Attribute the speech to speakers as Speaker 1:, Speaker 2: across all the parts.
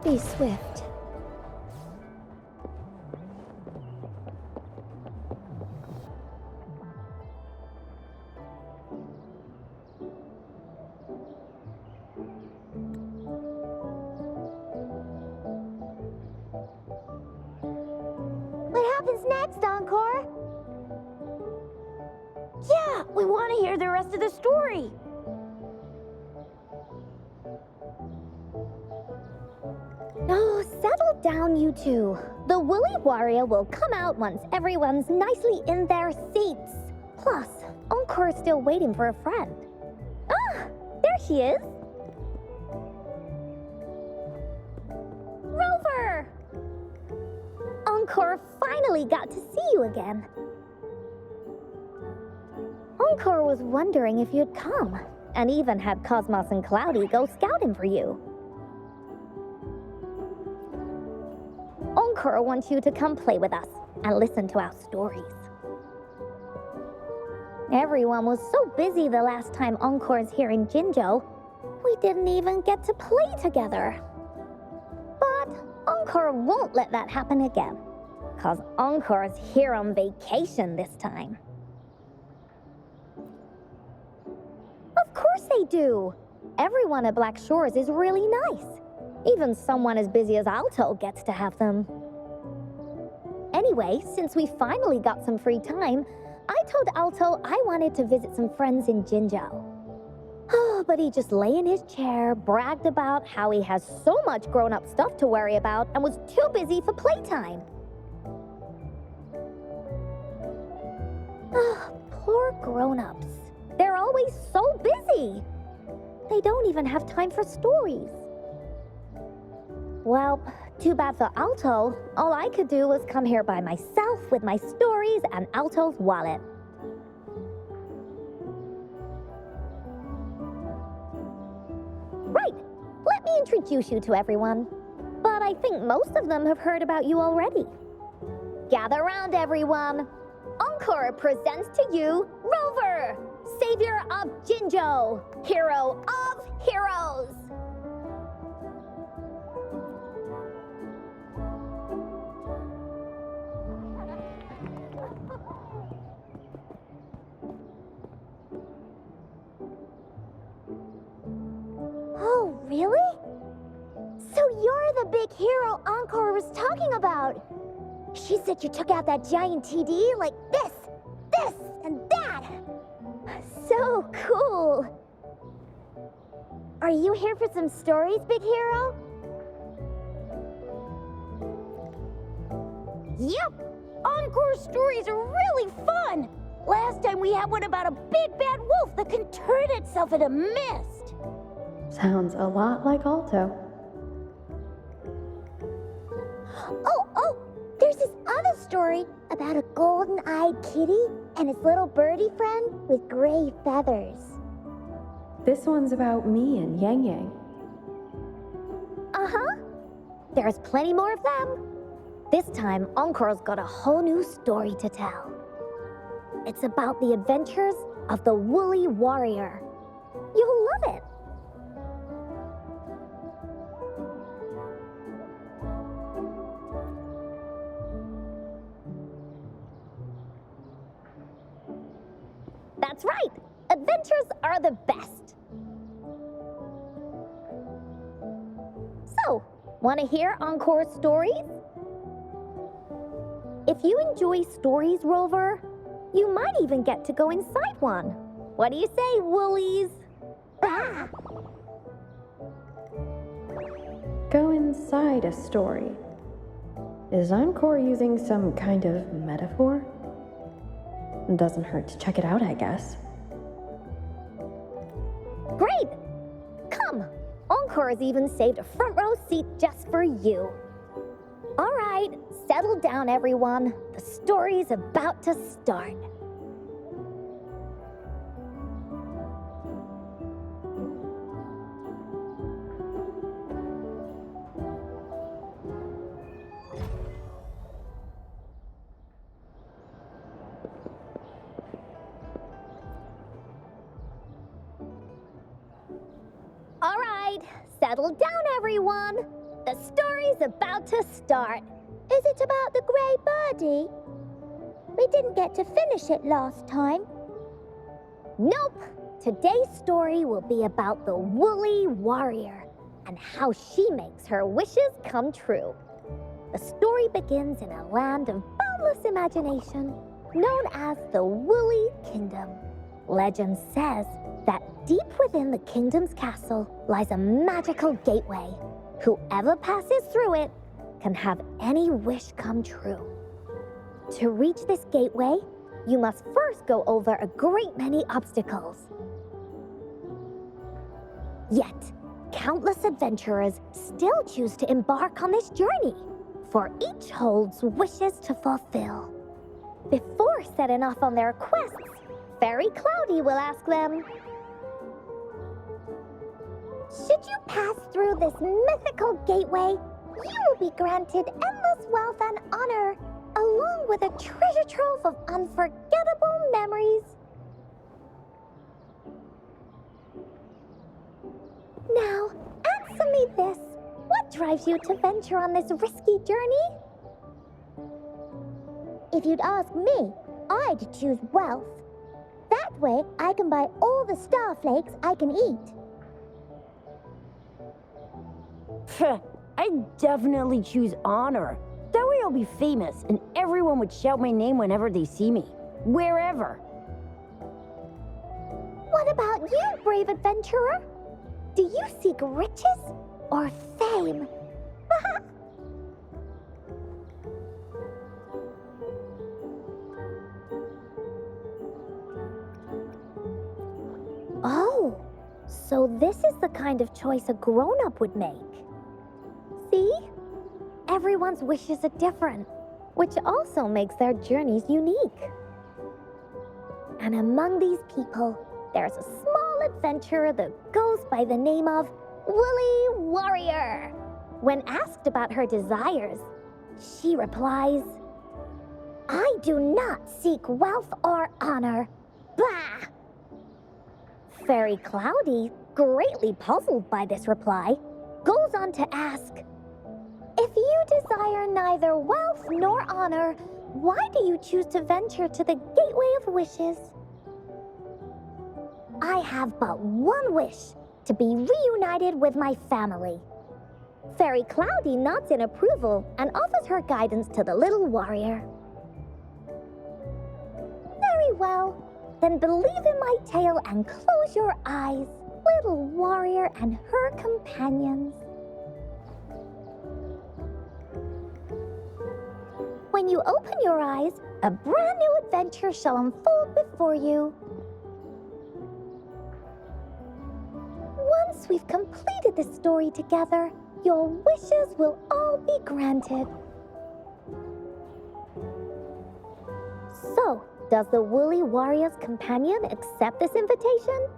Speaker 1: Be swift.
Speaker 2: What happens next, Encore? Yeah, we want to hear the rest of the story.
Speaker 1: Oh, settle down, you two. The Woolly Warrior will come out once everyone's nicely in their seats. Plus, Encore's still waiting for a friend. Ah, there she is. Rover! Encore finally got to see you again. Encore was wondering if you'd come, and even had Cosmos and Cloudy go scouting for you. Encore wants you to come play with us and listen to our stories. Everyone was so busy the last time Encore's here in Jinzhou, we didn't even get to play together. But Encore won't let that happen again, 'cause Encore's here on vacation this time. Of course they do! Everyone at Black Shores is really nice. Even someone as busy as Alto gets to have them. Anyway, since we finally got some free time, I told Alto I wanted to visit some friends in Jinzhou. Oh, but he just lay in his chair, bragged about how he has so much grown-up stuff to worry about, and was too busy for playtime. Ah, poor grown-ups. They're always so busy. They don't even have time for stories. Well, too bad for Alto. All I could do was come here by myself with my stories and Alto's wallet. Right, let me introduce you to everyone. But I think most of them have heard about you already. Gather round, everyone. Encore presents to you Rover, savior of Jinzhou, hero of heroes.
Speaker 2: Oh, really? So you're the big hero Encore was talking about. She said you took out that giant TD like this, and that. So cool. Are you here for some stories, big hero? Yep. Encore's stories are really fun. Last time we had one about a big bad wolf that can turn itself into mist.
Speaker 3: Sounds a lot like Alto.
Speaker 2: Oh, there's this other story about a golden-eyed kitty and his little birdie friend with gray feathers.
Speaker 3: This one's about me and Yang Yang.
Speaker 1: Uh-huh. There's plenty more of them. This time, Encore's got a whole new story to tell. It's about the adventures of the Woolly Warrior. You'll love it. That's right. Adventures are the best. So, want to hear Encore's stories? If you enjoy stories, Rover, you might even get to go inside one. What do you say, Woolies? Ah!
Speaker 3: Go inside a story. Is Encore using some kind of metaphor? Doesn't hurt to check it out, I guess.
Speaker 1: Great! Come! Encore's even saved a front row seat just for you. All right, settle down, everyone. The story's about to start. All right, settle down, everyone. The story's about to start.
Speaker 2: Is it about the grey birdie? We didn't get to finish it last time.
Speaker 1: Nope. Today's story will be about the woolly warrior and how she makes her wishes come true. The story begins in a land of boundless imagination, known as the Woolly Kingdom. Legend says that deep within the kingdom's castle lies a magical gateway. Whoever passes through it can have any wish come true. To reach this gateway, you must first go over a great many obstacles. Yet, countless adventurers still choose to embark on this journey, for each holds wishes to fulfill. Before setting off on their quests, Fairy Cloudy will ask them,
Speaker 2: should you pass through this mythical gateway, you will be granted endless wealth and honor, along with a treasure trove of unforgettable memories. Now, answer me this. What drives you to venture on this risky journey? If you'd ask me, I'd choose wealth. That way, I can buy all the starflakes I can eat.
Speaker 4: I'd definitely choose honor. That way I'll be famous and everyone would shout my name whenever they see me. Wherever.
Speaker 2: What about you, brave adventurer? Do you seek riches or fame?
Speaker 1: oh, so this is the kind of choice a grown-up would make. See? Everyone's wishes are different, which also makes their journeys unique. And among these people, there's a small adventurer that goes by the name of Woolly Warrior. When asked about her desires, she replies, I do not seek wealth or honor. Bah! Fairy Cloudy, greatly puzzled by this reply, goes on to ask, if you desire neither wealth nor honor, why do you choose to venture to the Gateway of Wishes? I have but one wish, to be reunited with my family. Fairy Cloudy nods in approval and offers her guidance to the little warrior. Very well. Then believe in my tale and close your eyes, little warrior and her companions. When you open your eyes, a brand new adventure shall unfold before you. Once we've completed this story together, your wishes will all be granted. So, does the Woolly Warrior's companion accept this invitation?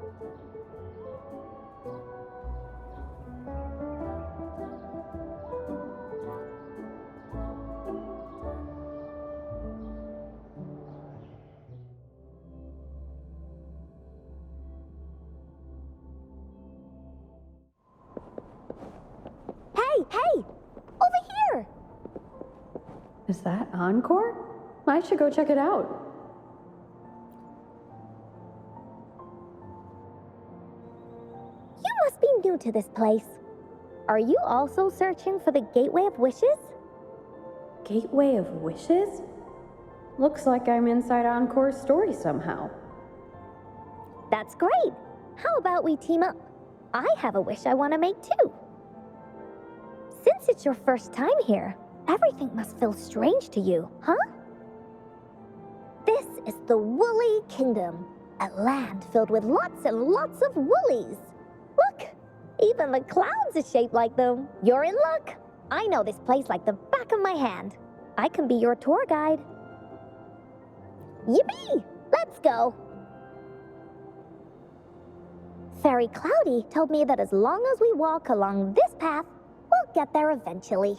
Speaker 1: Hey! Over here!
Speaker 3: Is that Encore? I should go check it out.
Speaker 1: You must be new to this place. Are you also searching for the Gateway of Wishes?
Speaker 3: Gateway of Wishes? Looks like I'm inside Encore's story somehow.
Speaker 1: That's great. How about we team up? I have a wish I want to make too. Since it's your first time here, everything must feel strange to you, huh? This is the Woolly Kingdom, a land filled with lots and lots of woolies. Look, even the clouds are shaped like them. You're in luck. I know this place like the back of my hand. I can be your tour guide. Yippee! Let's go. Fairy Cloudy told me that as long as we walk along this path, we'll get there eventually.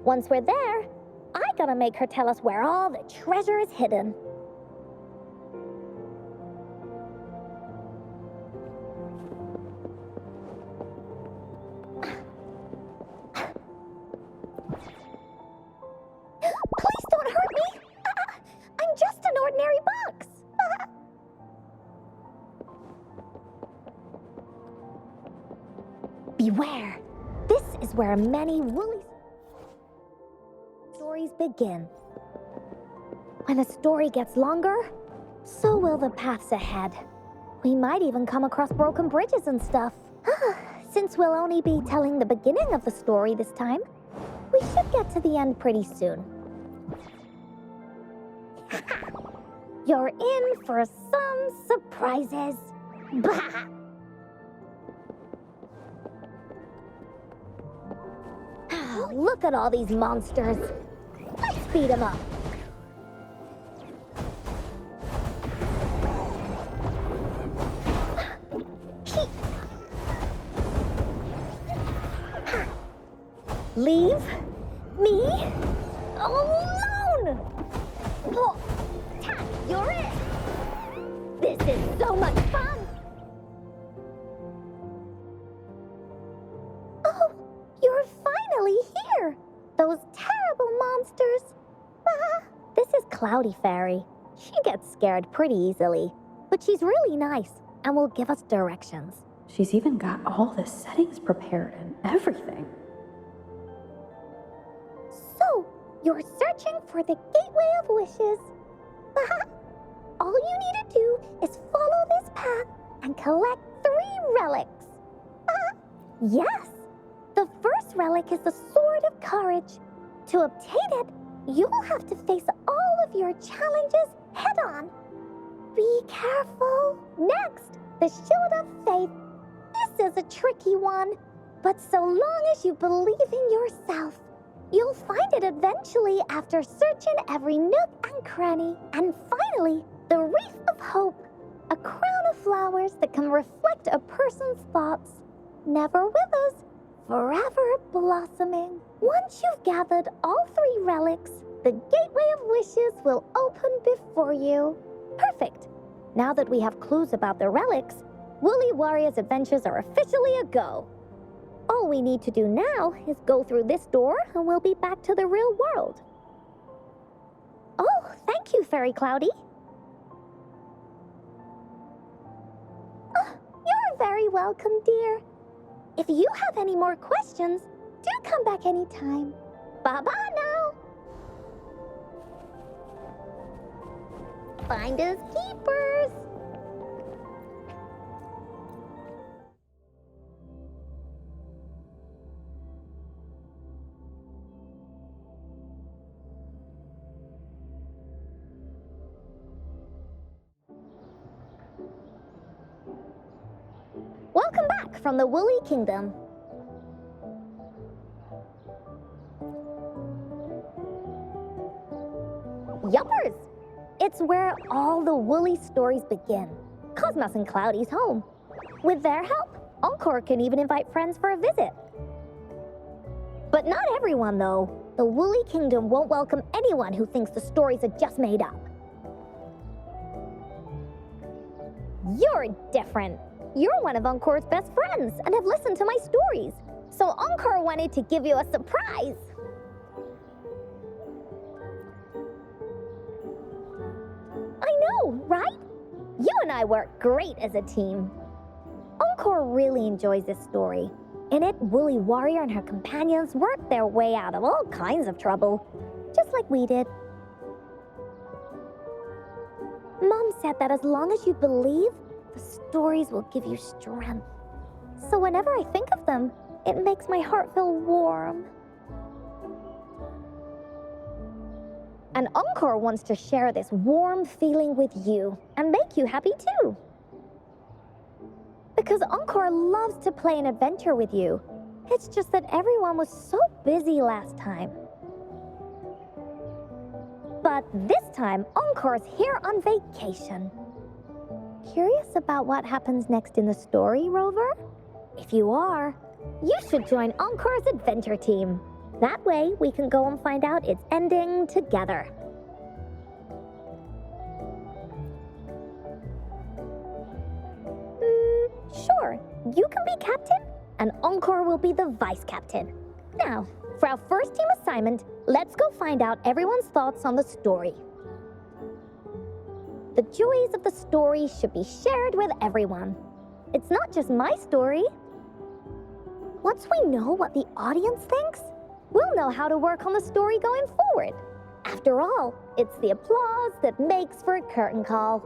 Speaker 1: Once we're there, I gotta make her tell us where all the treasure is hidden. Beware! This is where many woolly stories begin. When a story gets longer, so will the paths ahead. We might even come across broken bridges and stuff. Since we'll only be telling the beginning of the story this time, we should get to the end pretty soon. You're in for some surprises. Bah! Look at all these monsters. Let's beat them up. Leave me alone! Oh, Tat, you're it! This is so much fun! Oh, you're finally here! Those terrible monsters! This is Cloudy Fairy. She gets scared pretty easily, but she's really nice and will give us directions.
Speaker 3: She's even got all the settings prepared and everything.
Speaker 2: So, you're searching for the Gateway of Wishes. All you need to do is follow this path and collect 3 relics. Yes! The first relic is the Sword of Courage. To obtain it, you'll have to face all of your challenges head-on. Be careful. Next, the Shield of Faith. This is a tricky one, but so long as you believe in yourself, you'll find it eventually after searching every nook and cranny. And finally, the Wreath of Hope, a crown of flowers that can reflect a person's thoughts. Never withers, forever blossoming. Once you've gathered all 3 relics, the Gateway of Wishes will open before you. Perfect. Now that we have clues about the relics, Woolly Warrior's adventures are officially a go. All we need to do now is go through this door and we'll be back to the real world. Oh, thank you, Fairy Cloudy. You're very welcome, dear. If you have any more questions, do come back anytime. Bye-bye now. Finders keepers. Welcome back from the Woolly Kingdom. Yuppers! It's where all the Woolly stories begin. Cosmos and Cloudy's home. With their help, Encore can even invite friends for a visit. But not everyone, though. The Woolly Kingdom won't welcome anyone who thinks the stories are just made up. You're different. You're one of Encore's best friends and have listened to my stories. So Encore wanted to give you a surprise. I know, right? You and I work great as a team. Encore really enjoys this story. In it, Woolly Warrior and her companions work their way out of all kinds of trouble, just like we did. Mom said that as long as you believe, the stories will give you strength. So whenever I think of them, it makes my heart feel warm. And Encore wants to share this warm feeling with you and make you happy too. Because Encore loves to play an adventure with you. It's just that everyone was so busy last time. But this time, Encore's here on vacation. Curious about what happens next in the story, Rover? If you are, you should join Encore's adventure team. That way, we can go and find out its ending together. Sure, you can be captain, and Encore will be the vice captain. Now, for our first team assignment, let's go find out everyone's thoughts on the story. The joys of the story should be shared with everyone. It's not just my story.
Speaker 1: Once we know what the audience thinks, we'll know how to work on the story going forward. After all, it's the applause that makes for a curtain call.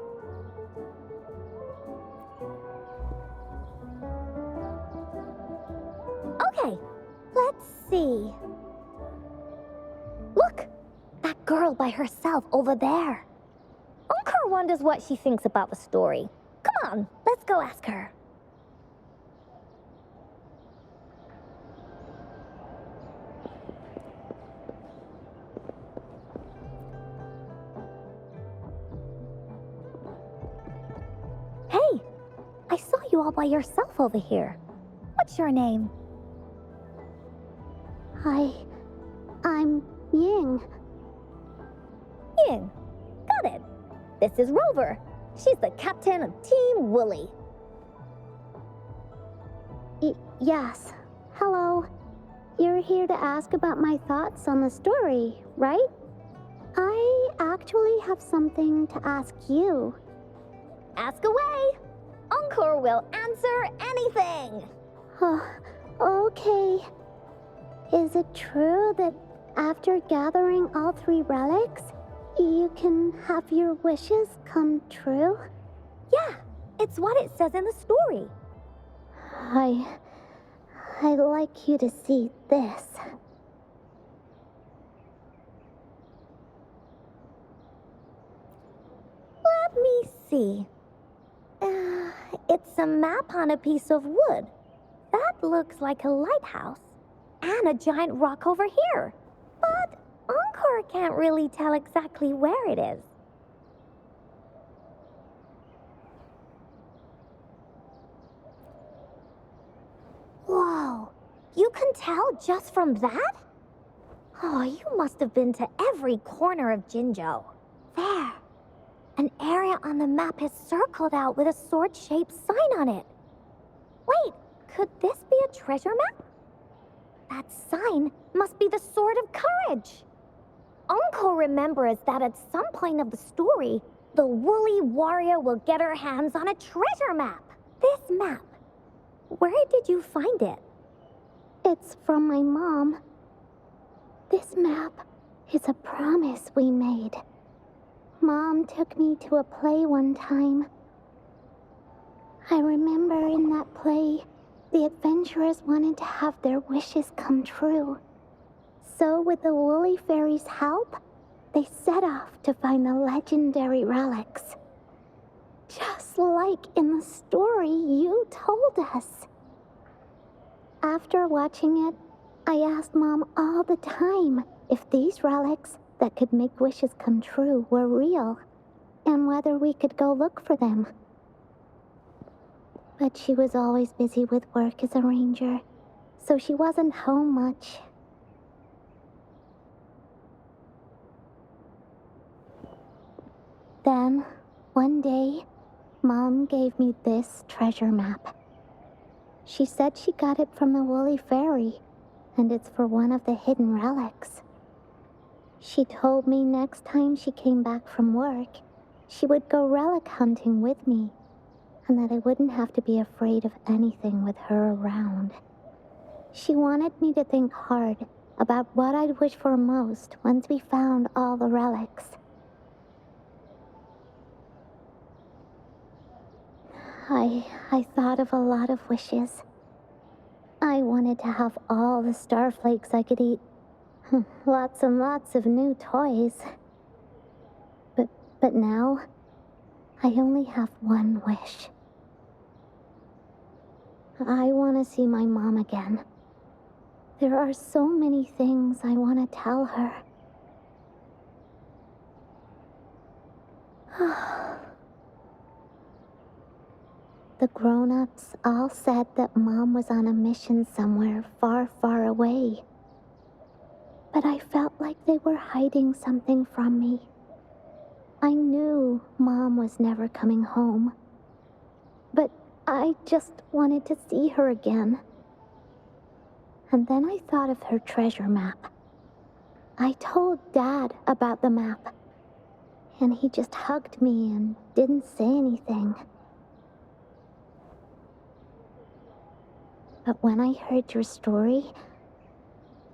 Speaker 1: Okay, let's see. Look, that girl by herself over there. Encore wonders what she thinks about the story. Come on, let's go ask her. Hey, I saw you all by yourself over here. What's your name?
Speaker 2: I'm Ying.
Speaker 1: Ying. Got it. This is Rover. She's the captain of Team Woolly.
Speaker 2: Yes. Hello. You're here to ask about my thoughts on the story, right? I actually have something to ask you.
Speaker 1: Ask away. Encore will answer anything.
Speaker 2: Okay. Is it true that after gathering all 3 relics, you can have your wishes come true?
Speaker 1: Yeah, it's what it says in the story.
Speaker 2: I'd like you to see this.
Speaker 1: Let me see. It's a map on a piece of wood. That looks like a lighthouse. And a giant rock over here. But Encore can't really tell exactly where it is. Whoa, you can tell just from that? Oh, you must have been to every corner of Jinzhou. There. An area on the map is circled out with a sword-shaped sign on it. Wait, could this be a treasure map? That sign must be the Sword of Courage. Encore remembers that at some point of the story, the woolly warrior will get her hands on a treasure map. This map, where did you find it?
Speaker 2: It's from my mom. This map is a promise we made. Mom took me to a play one time. I remember in that play, the adventurers wanted to have their wishes come true. So with the Woolly Fairy's help, they set off to find the legendary relics. Just like in the story you told us. After watching it, I asked Mom all the time if these relics that could make wishes come true were real, and whether we could go look for them. But she was always busy with work as a ranger, so she wasn't home much. Then, one day, Mom gave me this treasure map. She said she got it from the Woolly Fairy, and it's for one of the hidden relics. She told me next time she came back from work, she would go relic hunting with me, and that I wouldn't have to be afraid of anything with her around. She wanted me to think hard about what I'd wish for most once we found all the relics. I thought of a lot of wishes. I wanted to have all the starflakes I could eat. Lots and lots of new toys. But now, I only have one wish. I want to see my mom again. There are so many things I want to tell her. The grown-ups all said that Mom was on a mission somewhere far, far away. But I felt like they were hiding something from me. I knew Mom was never coming home. But I just wanted to see her again. And then I thought of her treasure map. I told Dad about the map, and he just hugged me and didn't say anything. But when I heard your story,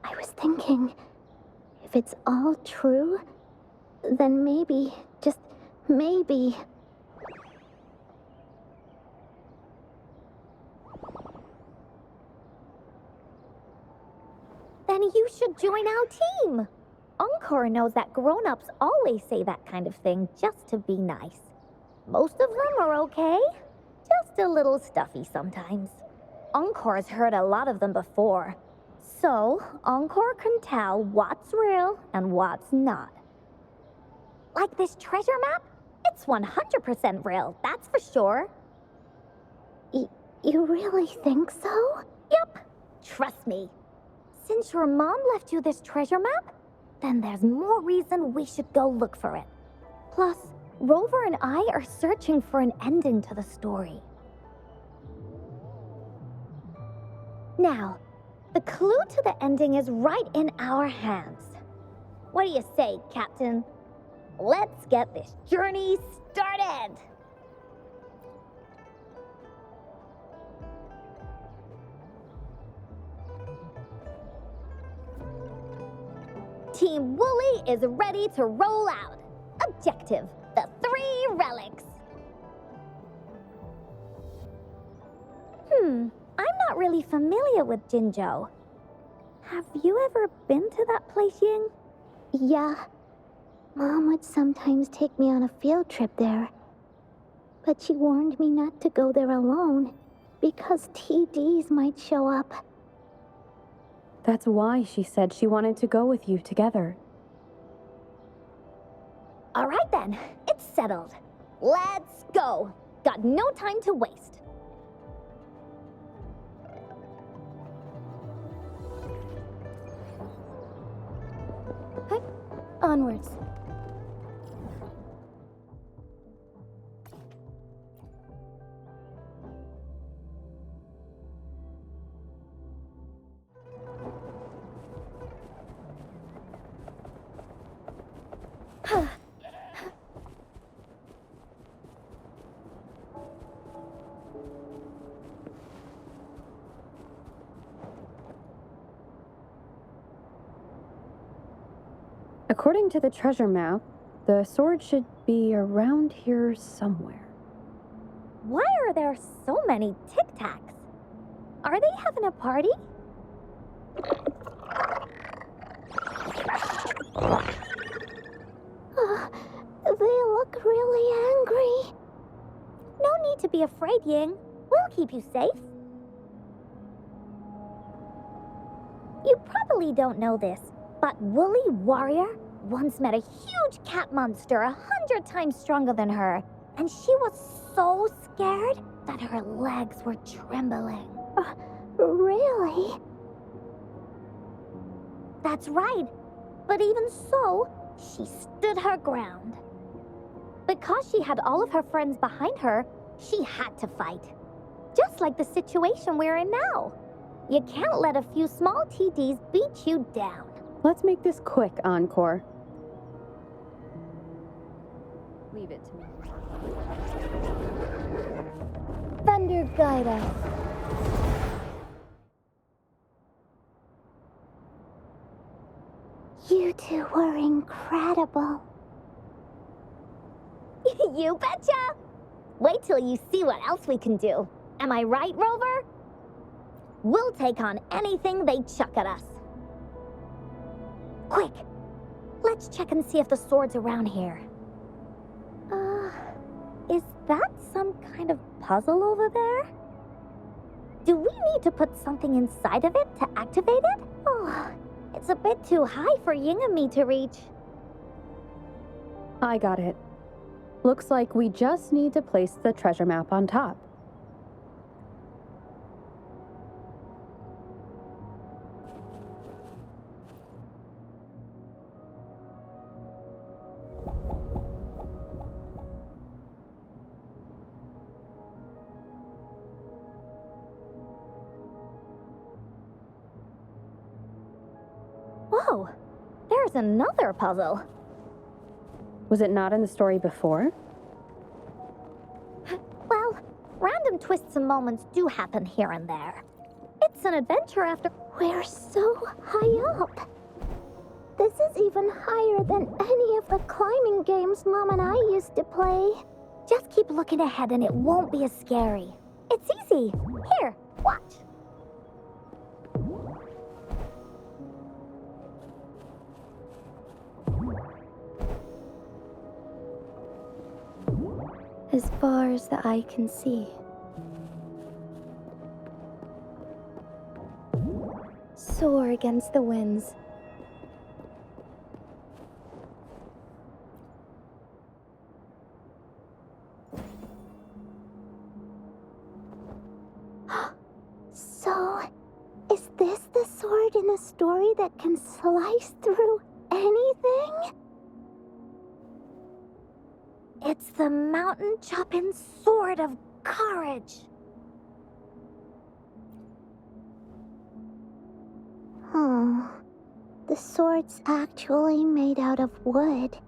Speaker 2: I was thinking, if it's all true, then maybe, just maybe...
Speaker 1: Then you should join our team. Encore knows that grown-ups always say that kind of thing just to be nice. Most of them are okay, just a little stuffy sometimes. Encore's heard a lot of them before, so Encore can tell what's real and what's not. Like this treasure map? It's 100% real, that's for sure.
Speaker 2: You really think so?
Speaker 1: Yup, trust me. Since your mom left you this treasure map, then there's more reason we should go look for it. Plus, Rover and I are searching for an ending to the story. Now, the clue to the ending is right in our hands. What do you say, Captain? Let's get this journey started! Team Wooly is ready to roll out. Objective, the 3 relics. I'm not really familiar with Jinzhou. Have you ever been to that place, Ying?
Speaker 2: Yeah. Mom would sometimes take me on a field trip there. But she warned me not to go there alone, because TDs might show up.
Speaker 3: That's why she said she wanted to go with you together.
Speaker 1: All right then, it's settled. Let's go. Got no time to waste. Onwards.
Speaker 3: According to the treasure map, the sword should be around here somewhere.
Speaker 1: Why are there so many Tic Tacs? Are they having a party?
Speaker 2: They look really angry.
Speaker 1: No need to be afraid, Ying. We'll keep you safe. You probably don't know this, but Woolly Warrior once met a huge cat monster 100 times stronger than her, and she was so scared that her legs were trembling.
Speaker 2: Really?
Speaker 1: That's right. But even so, she stood her ground. Because she had all of her friends behind her, she had to fight. Just like the situation we're in now. You can't let a few small TDs beat you down.
Speaker 3: Let's make this quick, Encore. Leave it to me.
Speaker 1: Thunder guide us.
Speaker 2: You two were incredible.
Speaker 1: You betcha! Wait till you see what else we can do. Am I right, Rover? We'll take on anything they chuck at us. Quick! Let's check and see if the sword's around here. Is that some kind of puzzle over there? Do we need to put something inside of it to activate it? Oh, it's a bit too high for Ying and me to reach.
Speaker 3: I got it. Looks like we just need to place the treasure map on top.
Speaker 1: Whoa, there's another puzzle.
Speaker 3: Was it not in the story before?
Speaker 1: Well, random twists and moments do happen here and there. It's an adventure after.
Speaker 2: We're so high up. This is even higher than any of the climbing games Mom and I used to play.
Speaker 1: Just keep looking ahead and it won't be as scary. It's easy. Here, watch.
Speaker 3: As far as the eye can see. Soar against the winds.
Speaker 2: So, is this the sword in a story that can slice through anything?
Speaker 1: It's the mountain chopping sword of courage.
Speaker 2: The sword's actually made out of wood.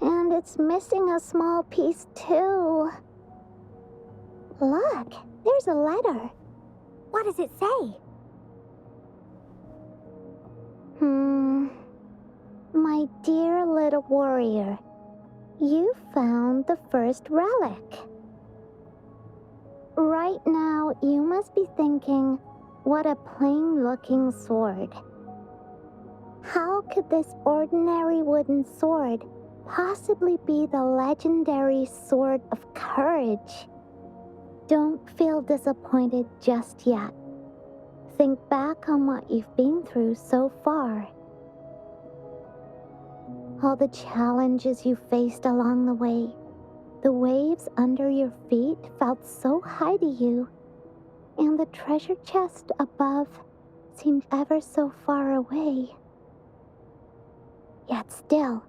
Speaker 2: And it's missing a small piece too. Look, there's a letter.
Speaker 1: What does it say?
Speaker 2: My dear little warrior, you found the first relic. Right now, you must be thinking, what a plain-looking sword. How could this ordinary wooden sword possibly be the legendary sword of courage? Don't feel disappointed just yet. Think back on what you've been through so far. All the challenges you faced along the way. The waves under your feet felt so high to you, and the treasure chest above seemed ever so far away. Yet still,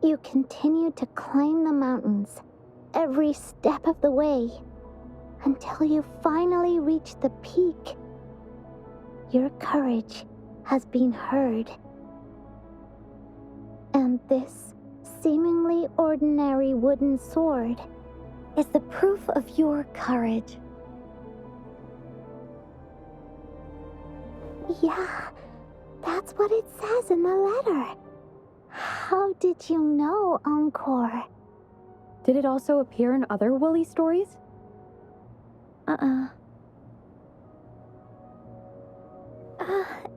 Speaker 2: you continued to climb the mountains, every step of the way, until you finally reached the peak. Your courage has been heard. And this seemingly ordinary wooden sword
Speaker 1: is the proof of your courage.
Speaker 2: Yeah, that's what it says in the letter. How did you know, Encore?
Speaker 3: Did it also appear in other Woolly stories?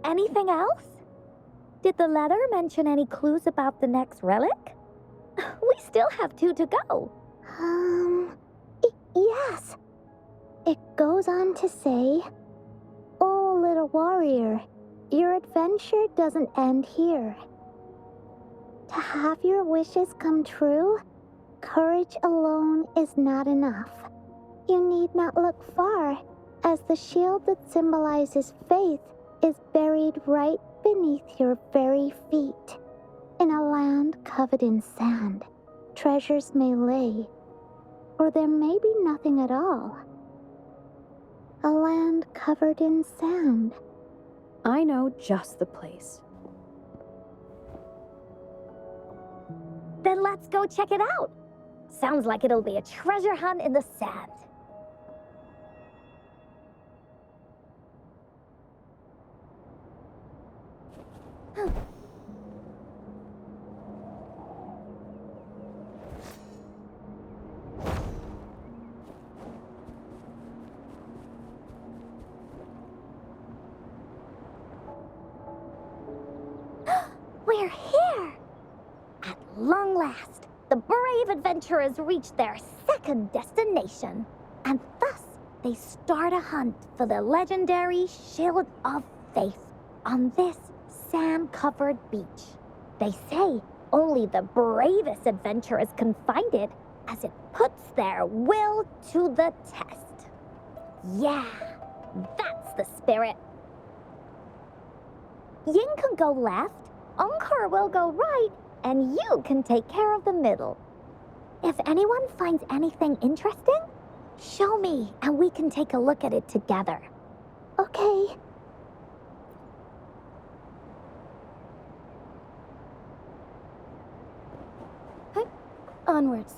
Speaker 1: Anything else? Did the letter mention any clues about the next relic? We still have 2 to go.
Speaker 2: Yes. It goes on to say, "Oh, little warrior, your adventure doesn't end here. To have your wishes come true, courage alone is not enough. You need not look far, as the shield that symbolizes faith is buried right beneath your very feet. In a land covered in sand, treasures may lay, or there may be nothing at all. A land covered in sand."
Speaker 3: I know just the place.
Speaker 1: Then let's go check it out. Sounds like it'll be a treasure hunt in the sand. We're here! At long last, the brave adventurers reached their second destination, and thus they start a hunt for the legendary Shield of Faith on this sand-covered beach. They say only the bravest adventurers can find it, as it puts their will to the test. Yeah, that's the spirit. Yin can go left, Encore will go right, and you can take care of the middle. If anyone finds anything interesting, show me and we can take a look at it together.
Speaker 2: Okay.
Speaker 3: Onwards.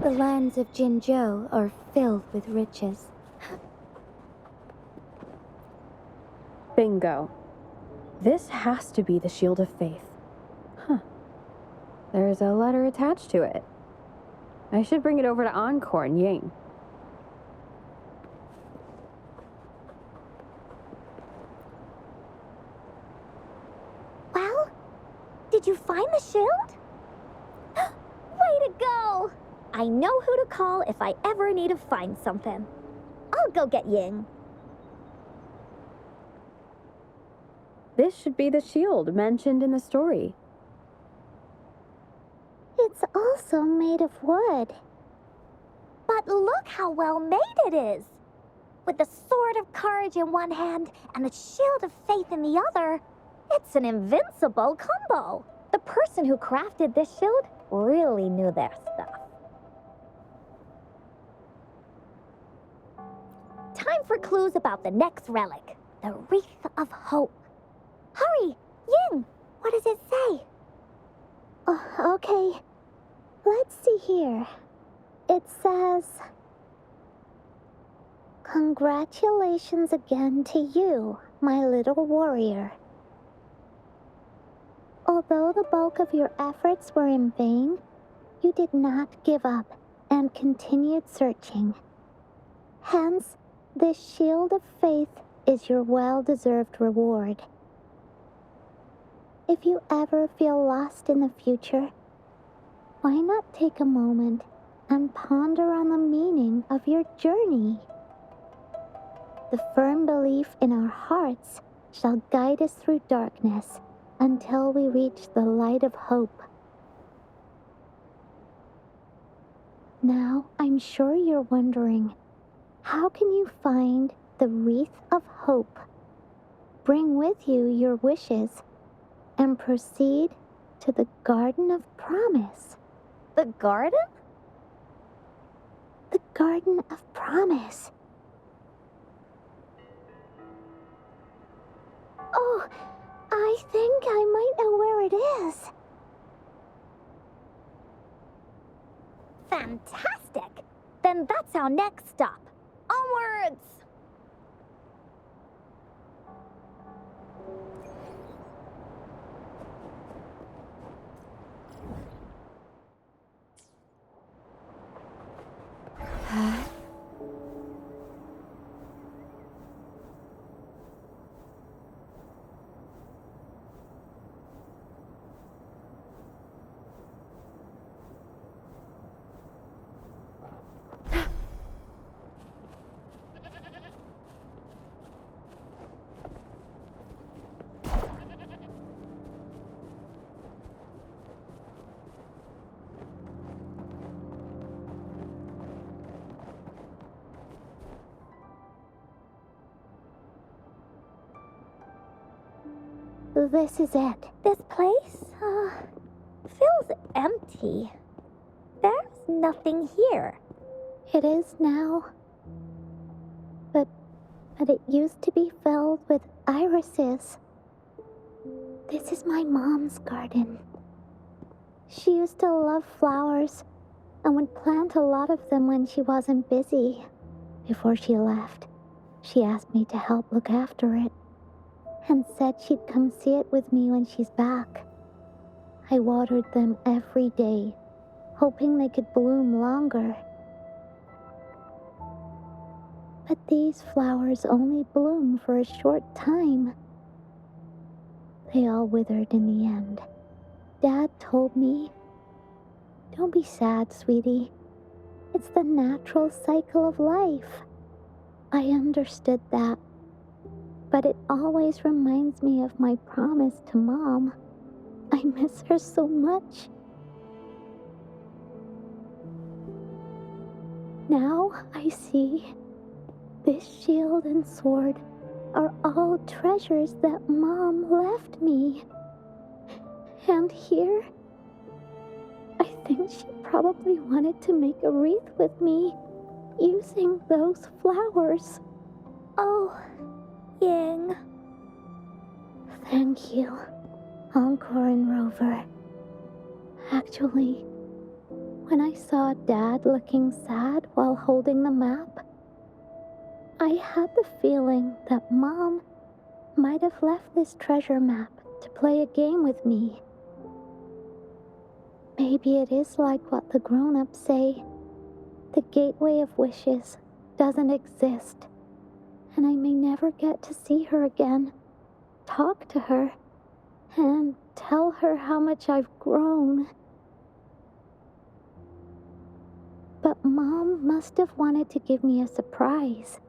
Speaker 2: The lands of Jinzhou are filled with riches.
Speaker 3: Bingo. This has to be the Shield of Faith. Huh. There's a letter attached to it. I should bring it over to Encore and Ying.
Speaker 2: Well, did you find the shield?
Speaker 1: Way to go! I know who to call if I ever need to find something. I'll go get Ying.
Speaker 3: This should be the shield mentioned in the story.
Speaker 2: It's also made of wood.
Speaker 1: But look how well made it is! With the sword of courage in one hand and the shield of faith in the other, it's an invincible combo. The person who crafted this shield really knew their stuff. Time for clues about the next relic, the Wreath of Hope. Hurry, Ying! What does it say?
Speaker 2: Okay. Let's see here. It says, "Congratulations again to you, my little warrior. Although the bulk of your efforts were in vain, you did not give up and continued searching. Hence, this shield of faith is your well-deserved reward. If you ever feel lost in the future, why not take a moment and ponder on the meaning of your journey? The firm belief in our hearts shall guide us through darkness until we reach the light of hope." Now, I'm sure you're wondering, how can you find the Wreath of Hope? Bring with you your wishes and proceed to the Garden of Promise.
Speaker 1: The garden?
Speaker 2: The Garden of Promise. Oh, I think I might know where it is.
Speaker 1: Fantastic! Then that's our next stop. Onwards!
Speaker 2: This is it.
Speaker 1: This place, feels empty. There's nothing here.
Speaker 2: It is now. But it used to be filled with irises. This is my mom's garden. She used to love flowers and would plant a lot of them when she wasn't busy. Before she left, she asked me to help look after it and said she'd come see it with me when she's back. I watered them every day, hoping they could bloom longer. But these flowers only bloom for a short time. They all withered in the end. Dad told me, "Don't be sad, sweetie. It's the natural cycle of life." I understood that, but it always reminds me of my promise to Mom. I miss her so much. Now I see this shield and sword are all treasures that Mom left me. And here, I think she probably wanted to make a wreath with me using those flowers.
Speaker 1: Oh, Ying.
Speaker 2: Thank you, Encore and Rover. Actually, when I saw Dad looking sad while holding the map, I had the feeling that Mom might have left this treasure map to play a game with me. Maybe it is like what the grown-ups say. The Gateway of Wishes doesn't exist, and I may never get to see her again, talk to her, and tell her how much I've grown. But Mom must have wanted to give me a surprise,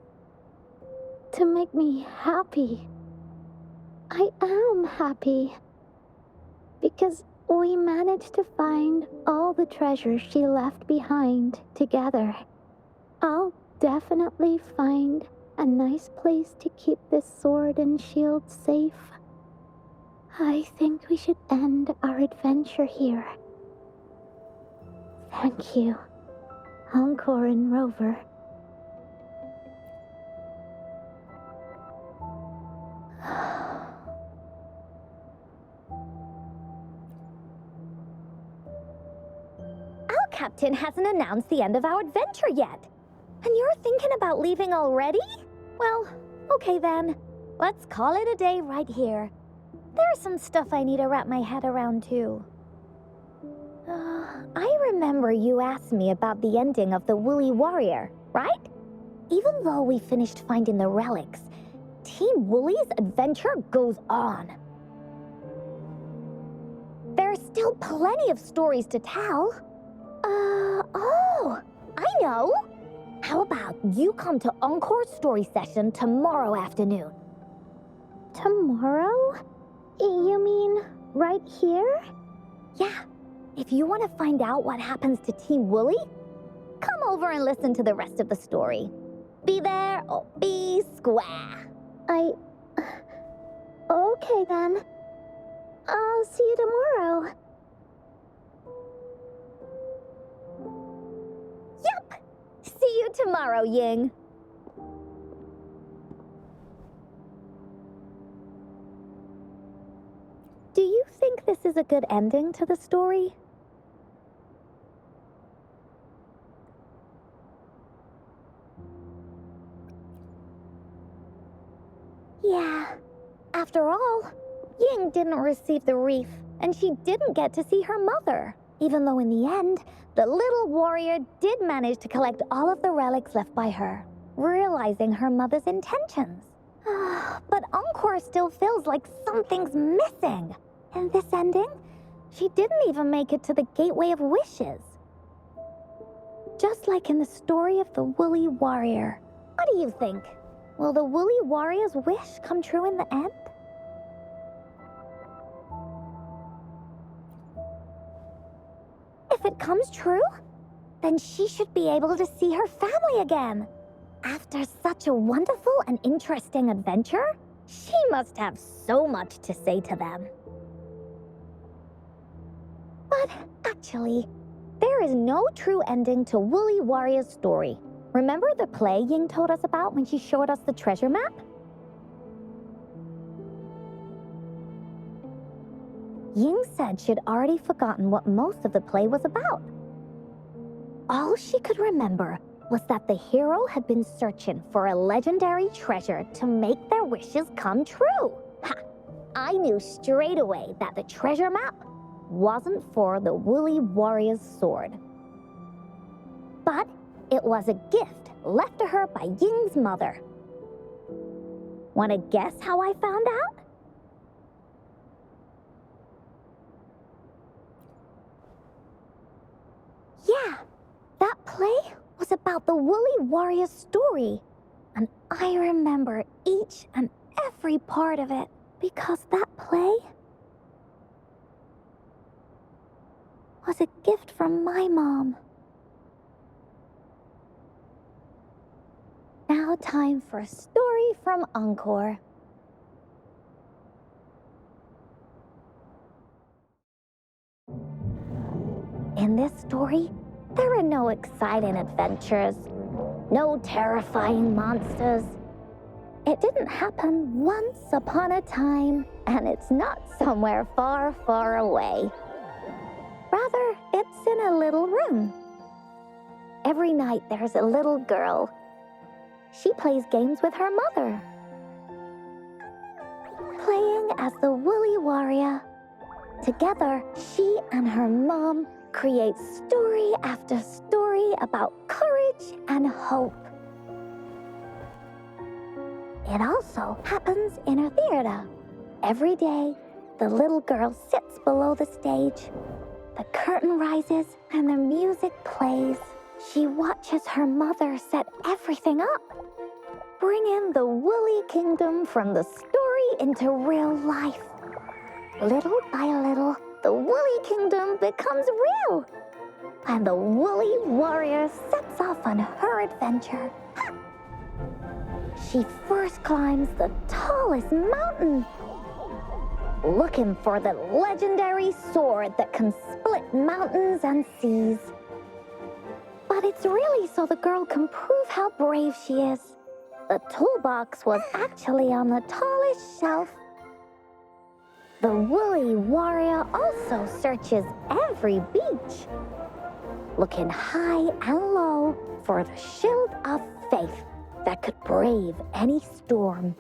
Speaker 2: to make me happy. I am happy, because we managed to find all the treasures she left behind together. I'll definitely find a nice place to keep this sword and shield safe. I think we should end our adventure here. Thank you, Encore and Rover.
Speaker 1: Our captain hasn't announced the end of our adventure yet. And you're thinking about leaving already? Well, okay then. Let's call it a day right here. There's some stuff I need to wrap my head around too. I remember you asked me about the ending of the Woolly Warrior, right? Even though we finished finding the relics, Team Woolly's adventure goes on. There's still plenty of stories to tell. Oh, I know. How about you come to Encore's story session tomorrow afternoon?
Speaker 2: Tomorrow? You mean right here?
Speaker 1: Yeah. If you want to find out what happens to Team Woolly, come over and listen to the rest of the story. Be there or be square.
Speaker 2: Okay then. I'll see you tomorrow.
Speaker 1: Yup! See you tomorrow, Ying. Do you think this is a good ending to the story? Yeah. After all, Ying didn't receive the wreath, and she didn't get to see her mother. Even though in the end, the little warrior did manage to collect all of the relics left by her, realizing her mother's intentions. But Encore still feels like something's missing. In this ending, she didn't even make it to the Gateway of Wishes. Just like in the story of the Woolly Warrior. What do you think? Will the Woolly Warrior's wish come true in the end? If it comes true, then she should be able to see her family again. After such a wonderful and interesting adventure, she must have so much to say to them. But actually, there is no true ending to Woolly Warrior's story. Remember the play Ying told us about when she showed us the treasure map? Ying said she'd already forgotten what most of the play was about. All she could remember was that the hero had been searching for a legendary treasure to make their wishes come true. Ha! I knew straight away that the treasure map wasn't for the Woolly Warrior's sword. But it was a gift left to her by Ying's mother. Want to guess how I found out? Yeah, that play was about the Woolly Warrior's story. And I remember each and every part of it because that play was a gift from my mom. Now time for a story from Encore. In this story, there are no exciting adventures, no terrifying monsters. It didn't happen once upon a time, and it's not somewhere far, far away. rather, it's in a little room. Every night there's a little girl. She plays games with her mother, playing as the Woolly Warrior. Together, she and her mom create story after story about courage and hope. It also happens in a theater. Every day, the little girl sits below the stage. The curtain rises and the music plays. She watches her mother set everything up, bring in the Woolly Kingdom from the story into real life. Little by little, the Woolly Kingdom becomes real, and the Woolly Warrior sets off on her adventure. She first climbs the tallest mountain, looking for the legendary sword that can split mountains and seas. But it's really so the girl can prove how brave she is. The toolbox was actually on the tallest shelf. The Woolly Warrior also searches every beach, looking high and low for the shield of faith that could brave any storm.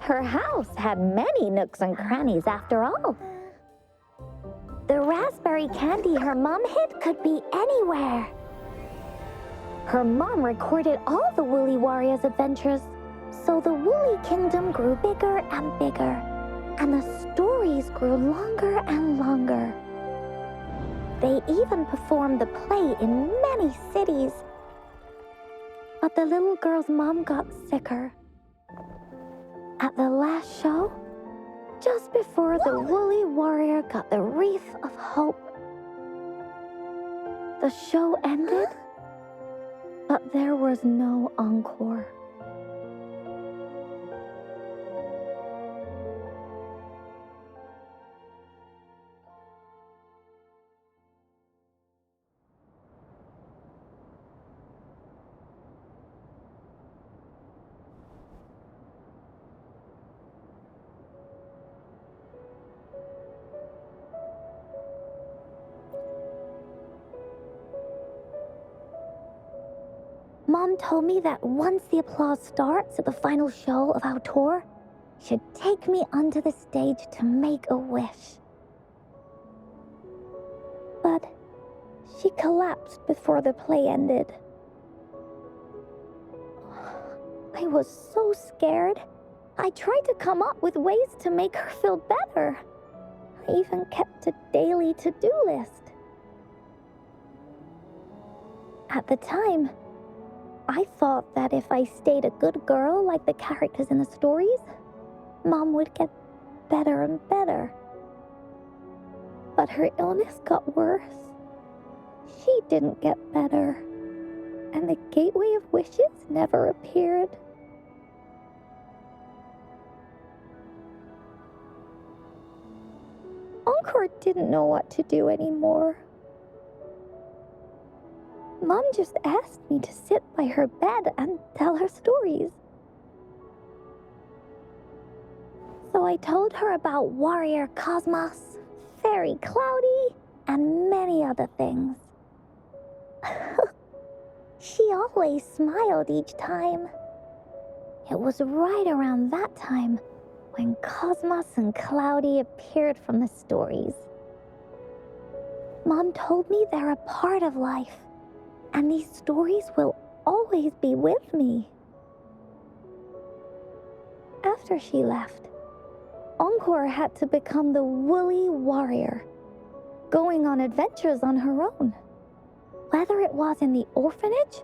Speaker 1: Her house had many nooks and crannies after all. The raspberry candy her mom hid could be anywhere. Her mom recorded all the Woolly Warrior's adventures, so the Woolly Kingdom grew bigger and bigger, and the stories grew longer and longer. They even performed the play in many cities. But the little girl's mom got sicker. At the last show, just before the Woolly Warrior got the wreath of hope, the show ended, but there was no encore. Mom told me that once the applause starts at the final show of our tour, she'd take me onto the stage to make a wish. But she collapsed before the play ended. I was so scared. I tried to come up with ways to make her feel better. I even kept a daily to-do list. At the time, I thought that if I stayed a good girl like the characters in the stories, Mom would get better and better. But her illness got worse. She didn't get better, and the Gateway of Wishes never appeared. Encore didn't know what to do anymore. Mom just asked me to sit by her bed and tell her stories. So I told her about Warrior Cosmos, Fairy Cloudy, and many other things. She always smiled each time. It was right around that time when Cosmos and Cloudy appeared from the stories. Mom told me they're a part of life, and these stories will always be with me. After she left, Encore had to become the Woolly Warrior, going on adventures on her own. Whether it was in the orphanage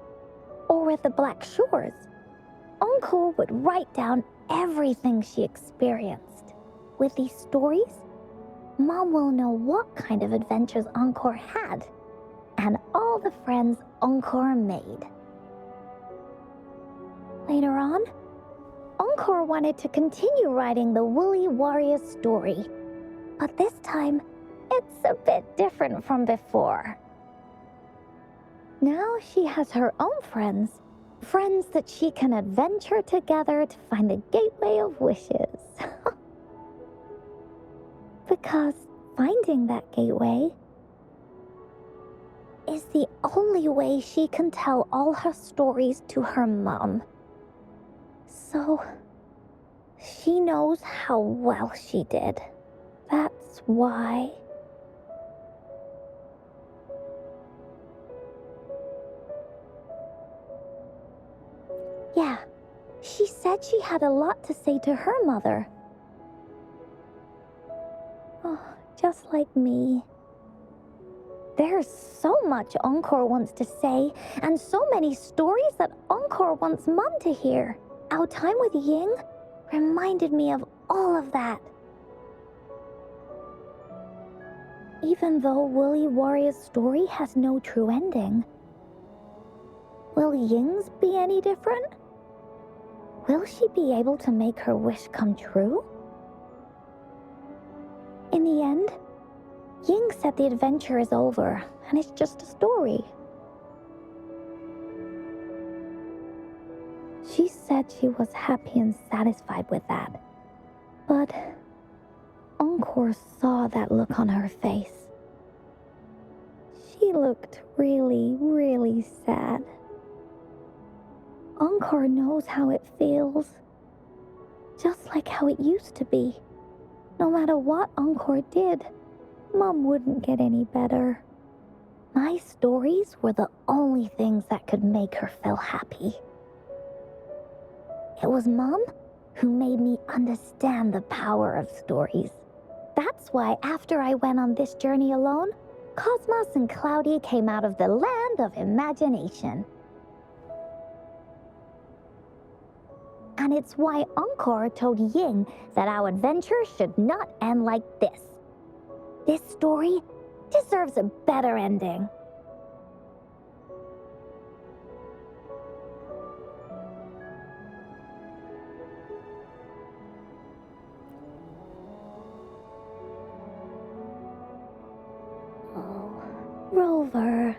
Speaker 1: or with the Black Shores, Encore would write down everything she experienced. With these stories, Mom will know what kind of adventures Encore had and all the friends Encore made. Later on, Encore wanted to continue writing the Woolly Warrior story, but this time, it's a bit different from before. Now she has her own friends that she can adventure together to find the Gateway of Wishes. Because finding that gateway is the only way she can tell all her stories to her mom. So, she knows how well she did. That's why. Yeah, she said she had a lot to say to her mother. Oh, just like me. There's so much Encore wants to say, and so many stories that Encore wants Mom to hear. Our time with Ying reminded me of all of that. Even though Woolly Warrior's story has no true ending, will Ying's be any different? Will she be able to make her wish come true? In the end, Ying said the adventure is over, and it's just a story. She said she was happy and satisfied with that. But Encore saw that look on her face. She looked really, really sad. Encore knows how it feels. Just like how it used to be. No matter what Encore did, Mom wouldn't get any better. My stories were the only things that could make her feel happy. It was Mom who made me understand the power of stories. That's why after I went on this journey alone, Cosmos and Cloudy came out of the land of imagination. And it's why Encore told Ying that our adventure should not end like this. This story deserves a better ending. Oh, Rover.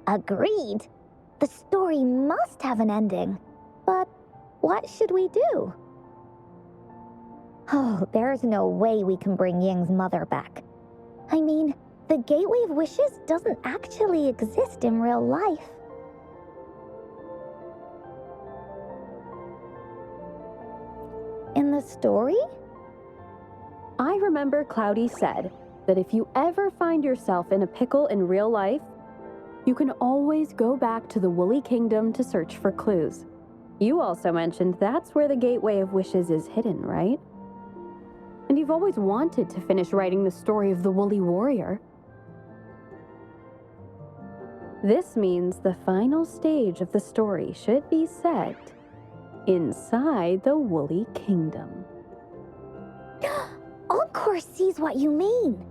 Speaker 1: Agreed. The story must have an ending. But what should we do? Oh, there's no way we can bring Ying's mother back. I mean, the Gateway of Wishes doesn't actually exist in real life. In the story?
Speaker 3: I remember Cloudy said that if you ever find yourself in a pickle in real life, you can always go back to the Woolly Kingdom to search for clues. You also mentioned that's where the Gateway of Wishes is hidden, right? And you've always wanted to finish writing the story of the Woolly Warrior. This means the final stage of the story should be set inside the Woolly Kingdom.
Speaker 1: Encore sees what you mean.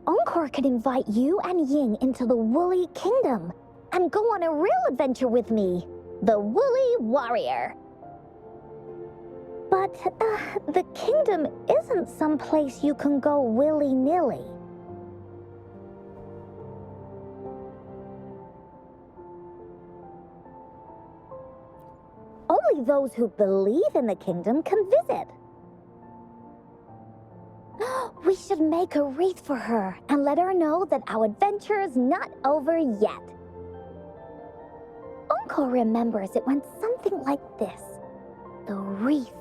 Speaker 1: Encore could invite you and Ying into the Woolly Kingdom and go on a real adventure with me, the Woolly Warrior. But the kingdom isn't some place you can go willy-nilly. Only those who believe in the kingdom can visit. We should make a wreath for her and let her know that our adventure is not over yet. Encore remembers it went something like this. The wreath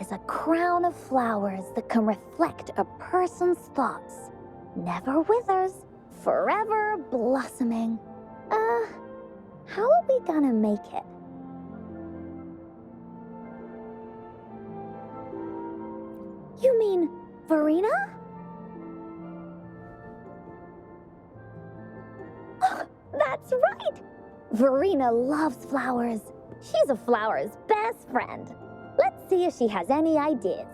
Speaker 1: is a crown of flowers that can reflect a person's thoughts. Never withers, forever blossoming. How are we gonna make it? You mean Verena? That's right! Verena loves flowers. She's a flower's best friend. Let's see if she has any ideas.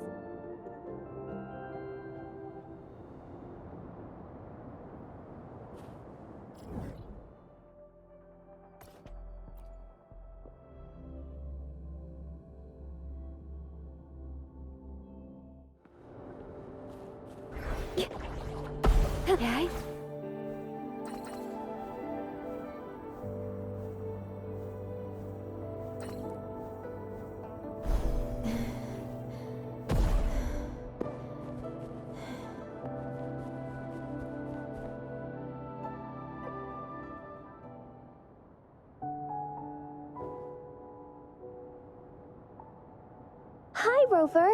Speaker 2: Hi, Rover.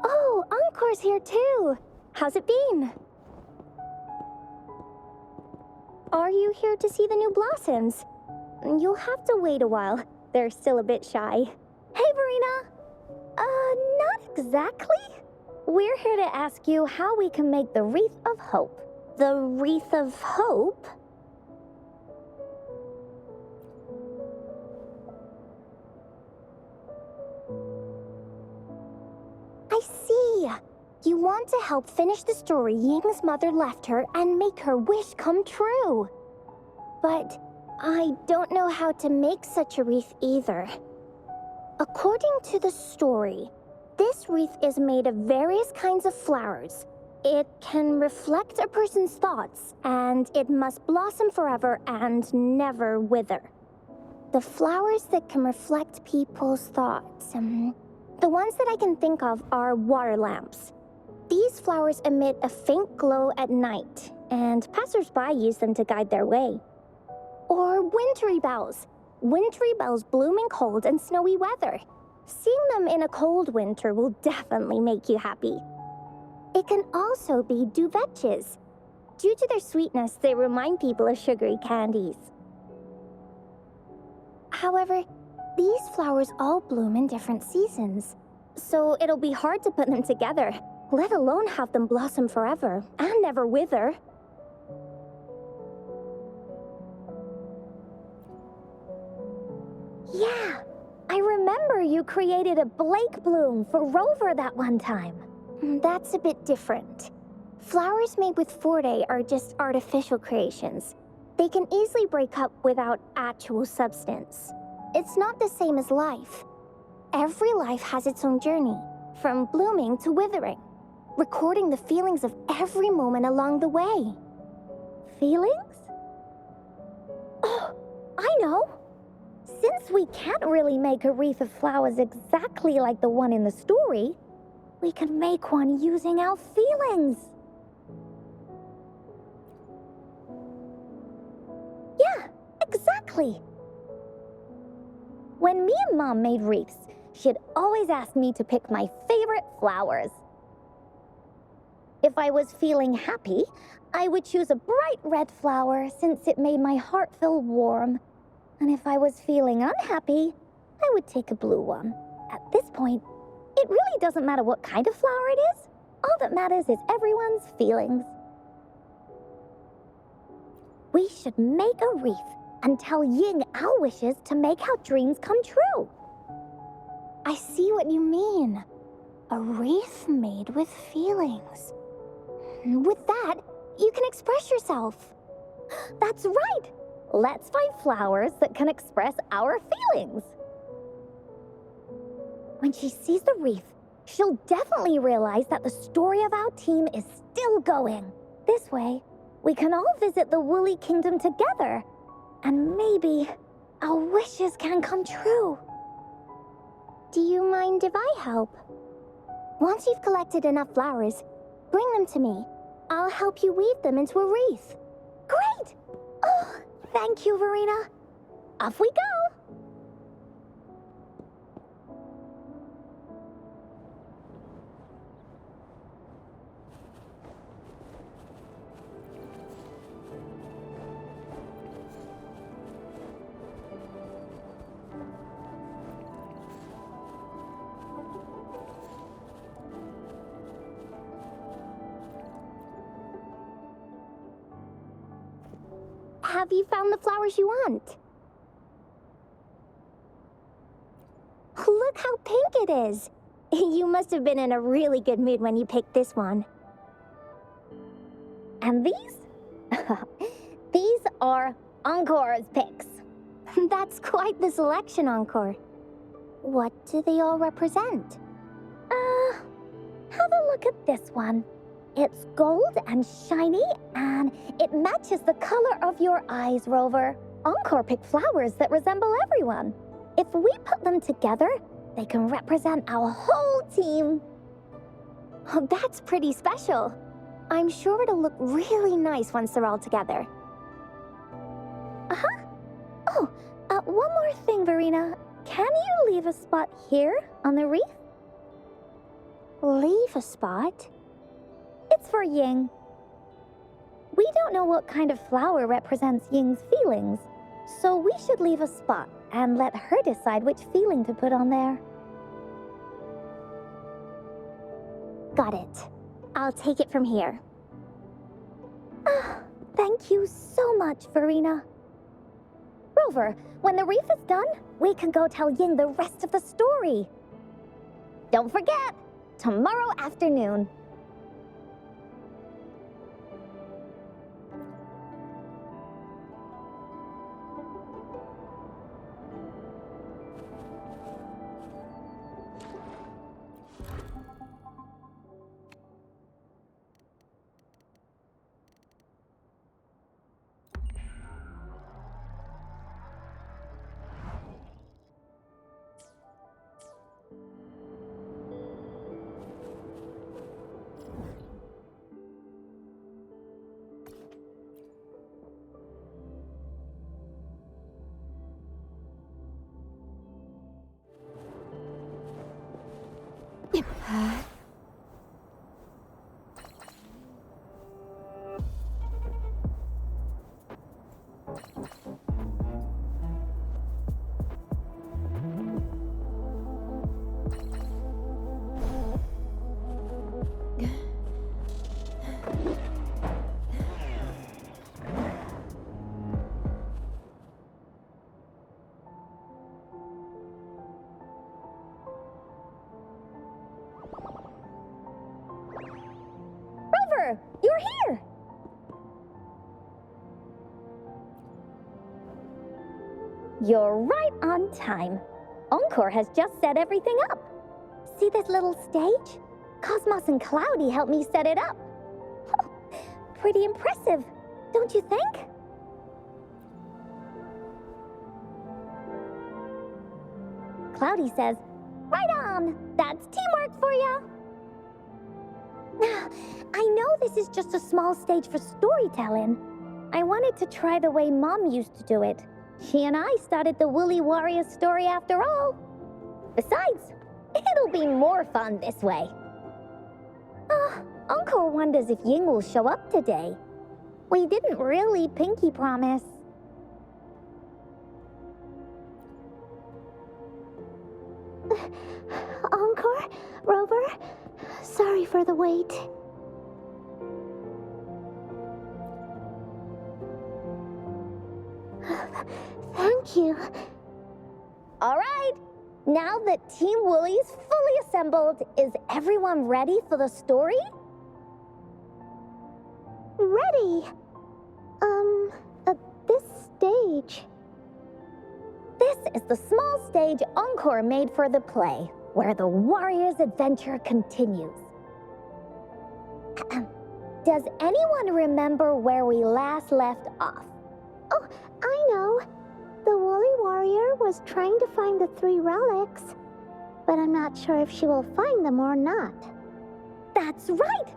Speaker 2: Oh, Encore's here too. How's it been? Are you here to see the new blossoms? You'll have to wait a while. They're still a bit shy.
Speaker 1: Hey, Verena! Not exactly. We're here to ask you how we can make the Wreath of Hope.
Speaker 2: The Wreath of Hope? I see. You want to help finish the story Ying's mother left her and make her wish come true. But I don't know how to make such a wreath either. According to the story, this wreath is made of various kinds of flowers. It can reflect a person's thoughts, and it must blossom forever and never wither. The flowers that can reflect people's thoughts, the ones that I can think of are water lamps. These flowers emit a faint glow at night, and passers-by use them to guide their way. Or wintry bells. Wintry bells bloom in cold and snowy weather. Seeing them in a cold winter will definitely make you happy. It can also be duvetches. Due to their sweetness, they remind people of sugary candies. However, these flowers all bloom in different seasons, so it'll be hard to put them together, let alone have them blossom forever and never wither.
Speaker 1: Yeah, I remember you created a Blake bloom for Rover that one time.
Speaker 2: That's a bit different. Flowers made with Forte are just artificial creations. They can easily break up without actual substance. It's not the same as life. Every life has its own journey, from blooming to withering, recording the feelings of every moment along the way.
Speaker 1: Feelings? Oh, I know! Since we can't really make a wreath of flowers exactly like the one in the story, we can make one using our feelings. Yeah, exactly. When me and Mom made wreaths, she'd always ask me to pick my favorite flowers. If I was feeling happy, I would choose a bright red flower since it made my heart feel warm. And if I was feeling unhappy, I would take a blue one. At this point, it really doesn't matter what kind of flower it is. All that matters is everyone's feelings. We should make a wreath and tell Ying our wishes to make our dreams come true.
Speaker 2: I see what you mean. A wreath made with feelings. With that, you can express yourself.
Speaker 1: That's right! Let's find flowers that can express our feelings. When she sees the wreath, she'll definitely realize that the story of our team is still going. This way, we can all visit the Woolly Kingdom together, and maybe our wishes can come true.
Speaker 2: Do you mind if I help? Once you've collected enough flowers, bring them to me. I'll help you weave them into a wreath.
Speaker 1: Great! Oh, thank you, Verena. Off we go!
Speaker 2: Have you found the flowers you want? Look how pink it is! You must have been in a really good mood when you picked this one.
Speaker 1: And these? These are Encore's picks.
Speaker 2: That's quite the selection, Encore. What do they all represent?
Speaker 1: Have a look at this one. It's gold and shiny, and it matches the color of your eyes, Rover. Encore picked flowers that resemble everyone. If we put them together, they can represent our whole team.
Speaker 2: Oh, that's pretty special. I'm sure it'll look really nice once they're all together.
Speaker 1: Uh-huh. Oh, one more thing, Verena. Can you leave a spot here on the wreath?
Speaker 2: Leave a spot?
Speaker 1: It's for Ying. We don't know what kind of flower represents Ying's feelings, so we should leave a spot and let her decide which feeling to put on there.
Speaker 2: Got it. I'll take it from here.
Speaker 1: Thank you so much, Verena. Rover, when the reef is done, we can go tell Ying the rest of the story. Don't forget, tomorrow afternoon. Rover, you're here! You're right on time. Encore has just set everything up. See this little stage? Cosmos and Cloudy helped me set it up. Pretty impressive, don't you think? Cloudy says, right on, that's teamwork for ya. I know this is just a small stage for storytelling. I wanted to try the way Mom used to do it. She and I started the Woolly Warrior story after all. Besides, it'll be more fun this way. Encore wonders if Ying will show up today. We didn't really pinky promise.
Speaker 2: Encore? Rover? Sorry for the wait. Thank you.
Speaker 1: All right, now that Team Woolly's fully assembled, is everyone ready for the story?
Speaker 2: Ready? At this stage.
Speaker 1: This is the small stage Encore made for the play, where the warrior's adventure continues. Does anyone remember where we last left off?
Speaker 2: Oh, I know. The Woolly Warrior was trying to find the 3 relics, but I'm not sure if she will find them or not.
Speaker 1: That's right!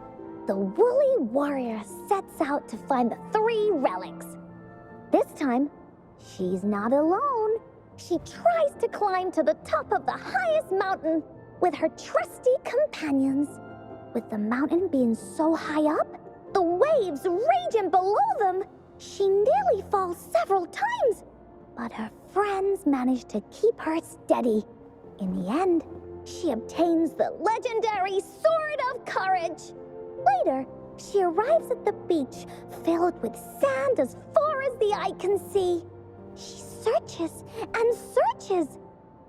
Speaker 1: The Woolly Warrior sets out to find the 3 relics. This time, she's not alone. She tries to climb to the top of the highest mountain with her trusty companions. With the mountain being so high up, the waves raging below them, she nearly falls several times. But her friends manage to keep her steady. In the end, she obtains the legendary Sword of Courage. Later, she arrives at the beach filled with sand as far as the eye can see. She searches and searches,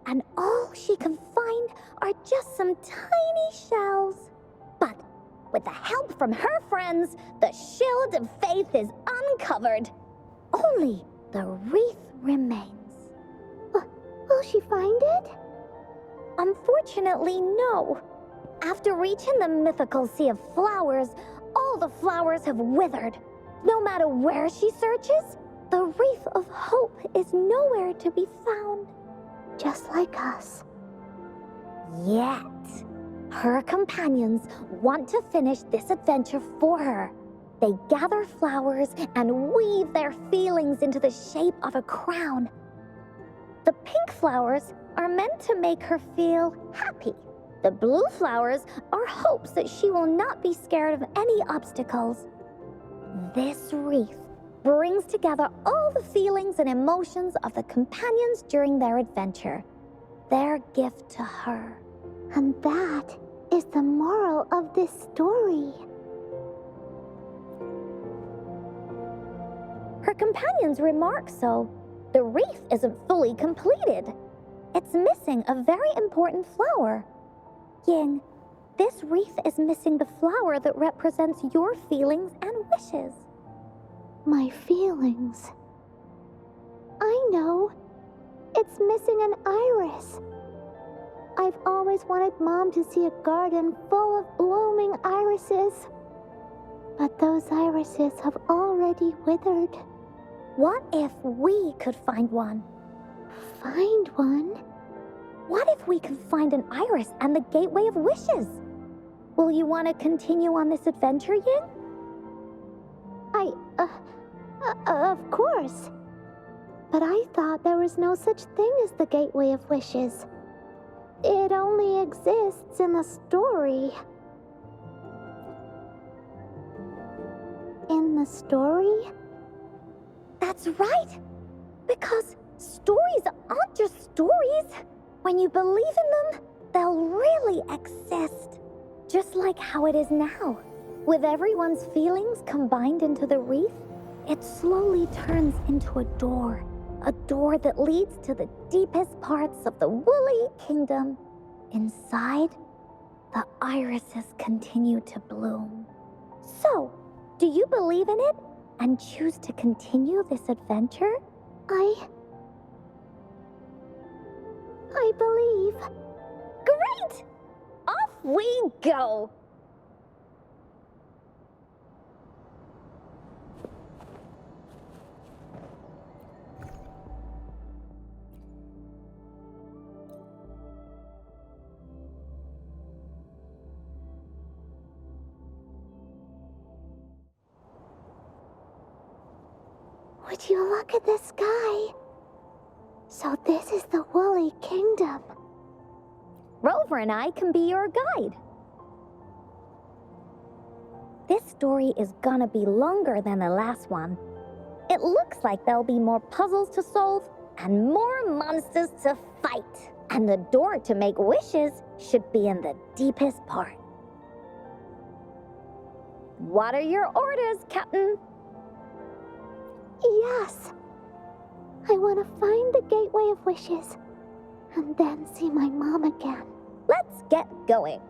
Speaker 1: and all she can find are just some tiny shells. But with the help from her friends, the shield of faith is uncovered. Only the wreath remains.
Speaker 2: Will she find it?
Speaker 1: Unfortunately, no. After reaching the mythical sea of flowers, all the flowers have withered. No matter where she searches, the wreath of hope is nowhere to be found.
Speaker 2: Just like us.
Speaker 1: Yet, her companions want to finish this adventure for her. They gather flowers and weave their feelings into the shape of a crown. The pink flowers are meant to make her feel happy, The blue flowers are hopes that she will not be scared of any obstacles. This wreath brings together all the feelings and emotions of the companions during their adventure. Their gift to her.
Speaker 2: And that is the moral of this story.
Speaker 1: Her companions remark so. The wreath isn't fully completed. It's missing a very important flower. Ying, this wreath is missing the flower that represents your feelings and wishes.
Speaker 2: My feelings. I know. It's missing an iris. I've always wanted Mom to see a garden full of blooming irises. But those irises have already withered.
Speaker 1: What if we could find one?
Speaker 2: Find one?
Speaker 1: What if we could find an iris and the gateway of wishes? Will you want to continue on this adventure, Ying?
Speaker 2: Of course. But I thought there was no such thing as the gateway of wishes. It only exists in the story. In the story?
Speaker 1: That's right! Because stories aren't just stories. When you believe in them, they'll really exist. Just like how it is now. With everyone's feelings combined into the wreath, it slowly turns into a door. A door that leads to the deepest parts of the Woolly Kingdom. Inside, the irises continue to bloom. So, do you believe in it and choose to continue this adventure?
Speaker 2: I believe.
Speaker 1: Great! Off we go!
Speaker 2: Would you look at the sky? So this is the Woolly Kingdom.
Speaker 1: Rover and I can be your guide. This story is gonna be longer than the last one. It looks like there'll be more puzzles to solve and more monsters to fight. And the door to make wishes should be in the deepest part. What are your orders, Captain?
Speaker 2: Yes. I want to find the gateway of wishes and then see my mom again.
Speaker 1: Let's get going.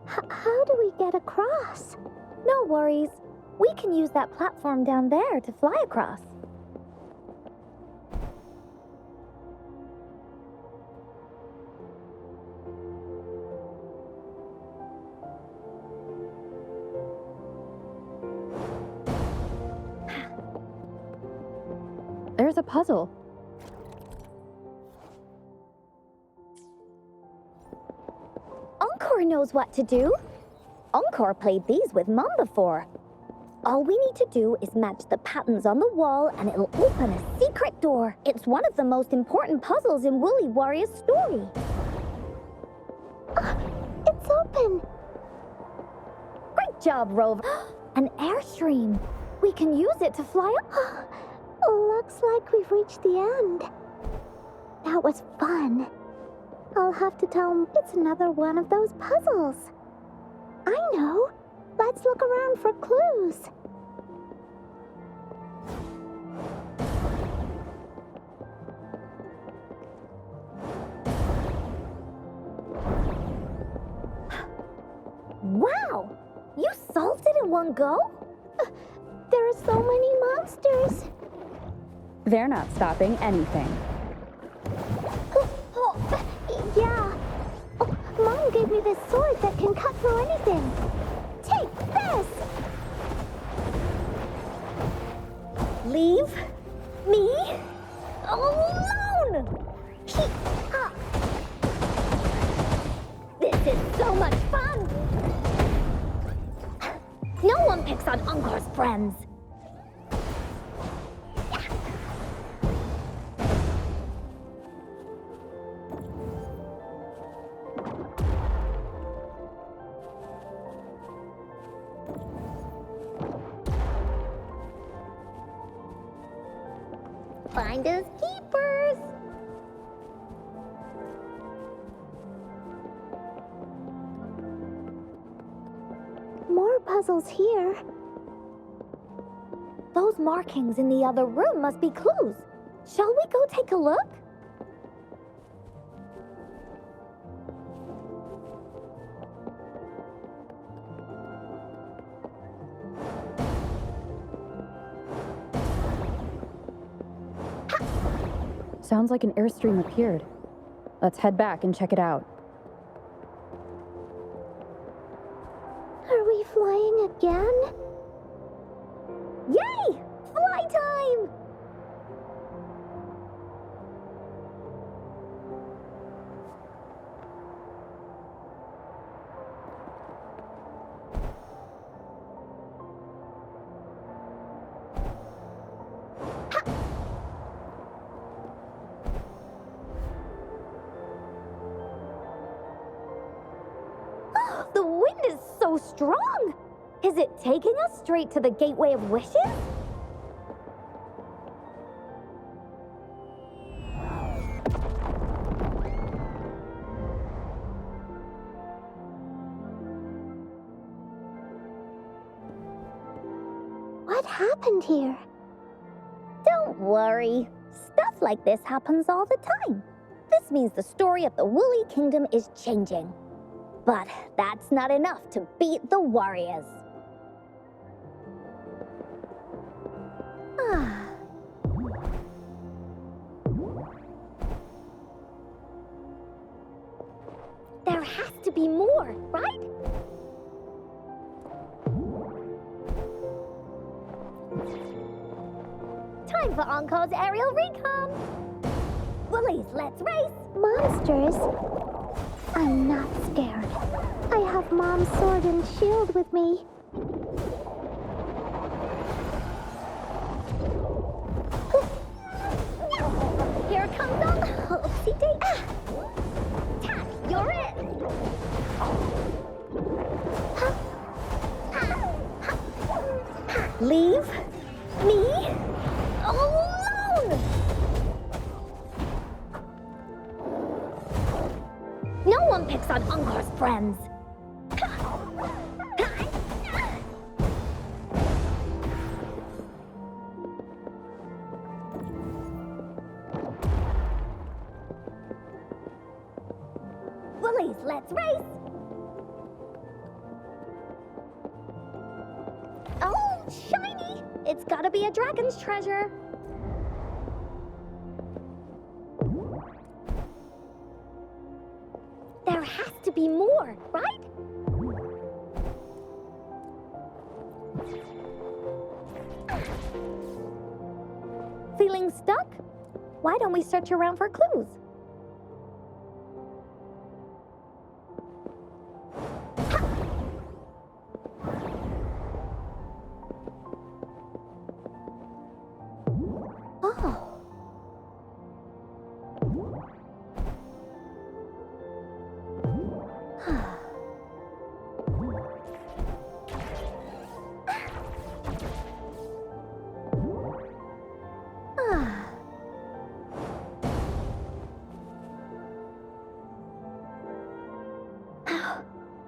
Speaker 2: How do we get across?
Speaker 1: No worries. We can use that platform down there to fly across.
Speaker 3: There's a puzzle.
Speaker 1: Encore knows what to do. Encore played these with Mom before. All we need to do is match the patterns on the wall and it'll open a secret door. It's one of the most important puzzles in Woolly Warrior's story.
Speaker 2: It's open.
Speaker 1: Great job, Rover. An airstream. We can use it to fly up.
Speaker 2: Looks like we've reached the end. That was fun. I'll have to tell him it's another one of those puzzles. I know. Let's look around for clues.
Speaker 1: Wow! You solved it in one go?
Speaker 2: There are so many monsters.
Speaker 3: They're not stopping anything.
Speaker 2: Yeah. Oh, Mom gave me this sword that can cut through anything. Take this!
Speaker 1: Leave me alone! This is so much fun! No one picks on Encore's friends. Finders keepers.
Speaker 2: More puzzles here.
Speaker 1: Those markings in the other room must be clues. Shall we go take a look?
Speaker 3: Sounds like an airstream appeared. Let's head back and check it out.
Speaker 2: Are we flying again?
Speaker 1: Yay! Fly time! The wind is so strong! Is it taking us straight to the Gateway of Wishes?
Speaker 2: What happened here?
Speaker 1: Don't worry. Stuff like this happens all the time. This means the story of the Woolly Kingdom is changing. But that's not enough to beat the warriors. There has to be more, right? Time for Encore's aerial recon. Woolies, let's race.
Speaker 2: Monsters? I'm not scared. I have Mom's sword and shield with me.
Speaker 1: Here it comes on. Oopsie daisy. Tack, you're in. Leave me alone. No one picks on Encore's friends. Woolies, let's race! Oh, shiny! It's gotta be a dragon's treasure. There has to be more, right? Feeling stuck? Why don't we search around for clues?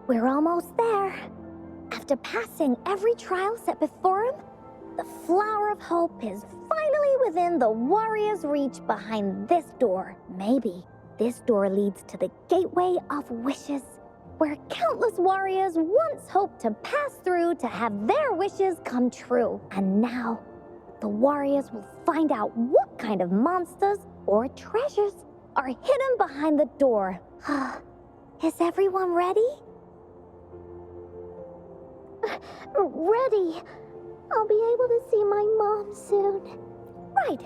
Speaker 1: We're almost there. After passing every trial set before him, the Flower of Hope is finally within the warrior's reach behind this door. Maybe this door leads to the Gateway of Wishes, where countless warriors once hoped to pass through to have their wishes come true. And now, the warriors will find out what kind of monsters or treasures are hidden behind the door. Is everyone ready?
Speaker 2: Ready. I'll be able to see my mom soon.
Speaker 1: Right.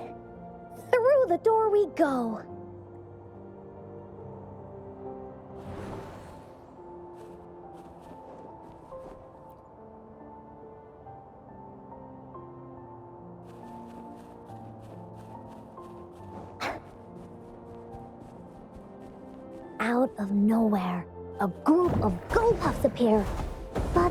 Speaker 1: Through the door we go. out of nowhere, a group of Goldpuffs appear. But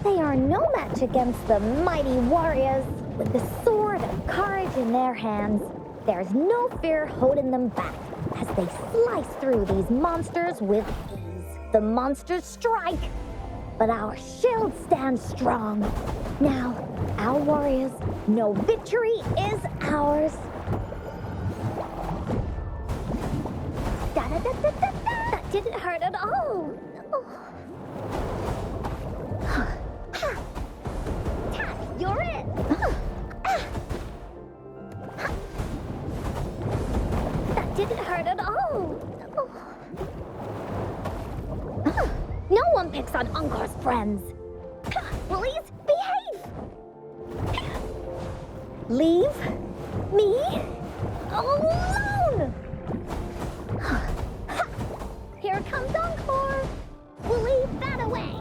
Speaker 1: they are no match against the mighty warriors. With the sword and courage in their hands, there's no fear holding them back as they slice through these monsters with ease. The monsters strike, but our shield stands strong. Now, our warriors know victory is ours. Da-da-da-da-da-da! That didn't hurt at all. Tack, you're it. That didn't hurt at all. No one picks on Encore's friends. Bullies, behave! Leave me alone! Here comes Encore! Bully, that away!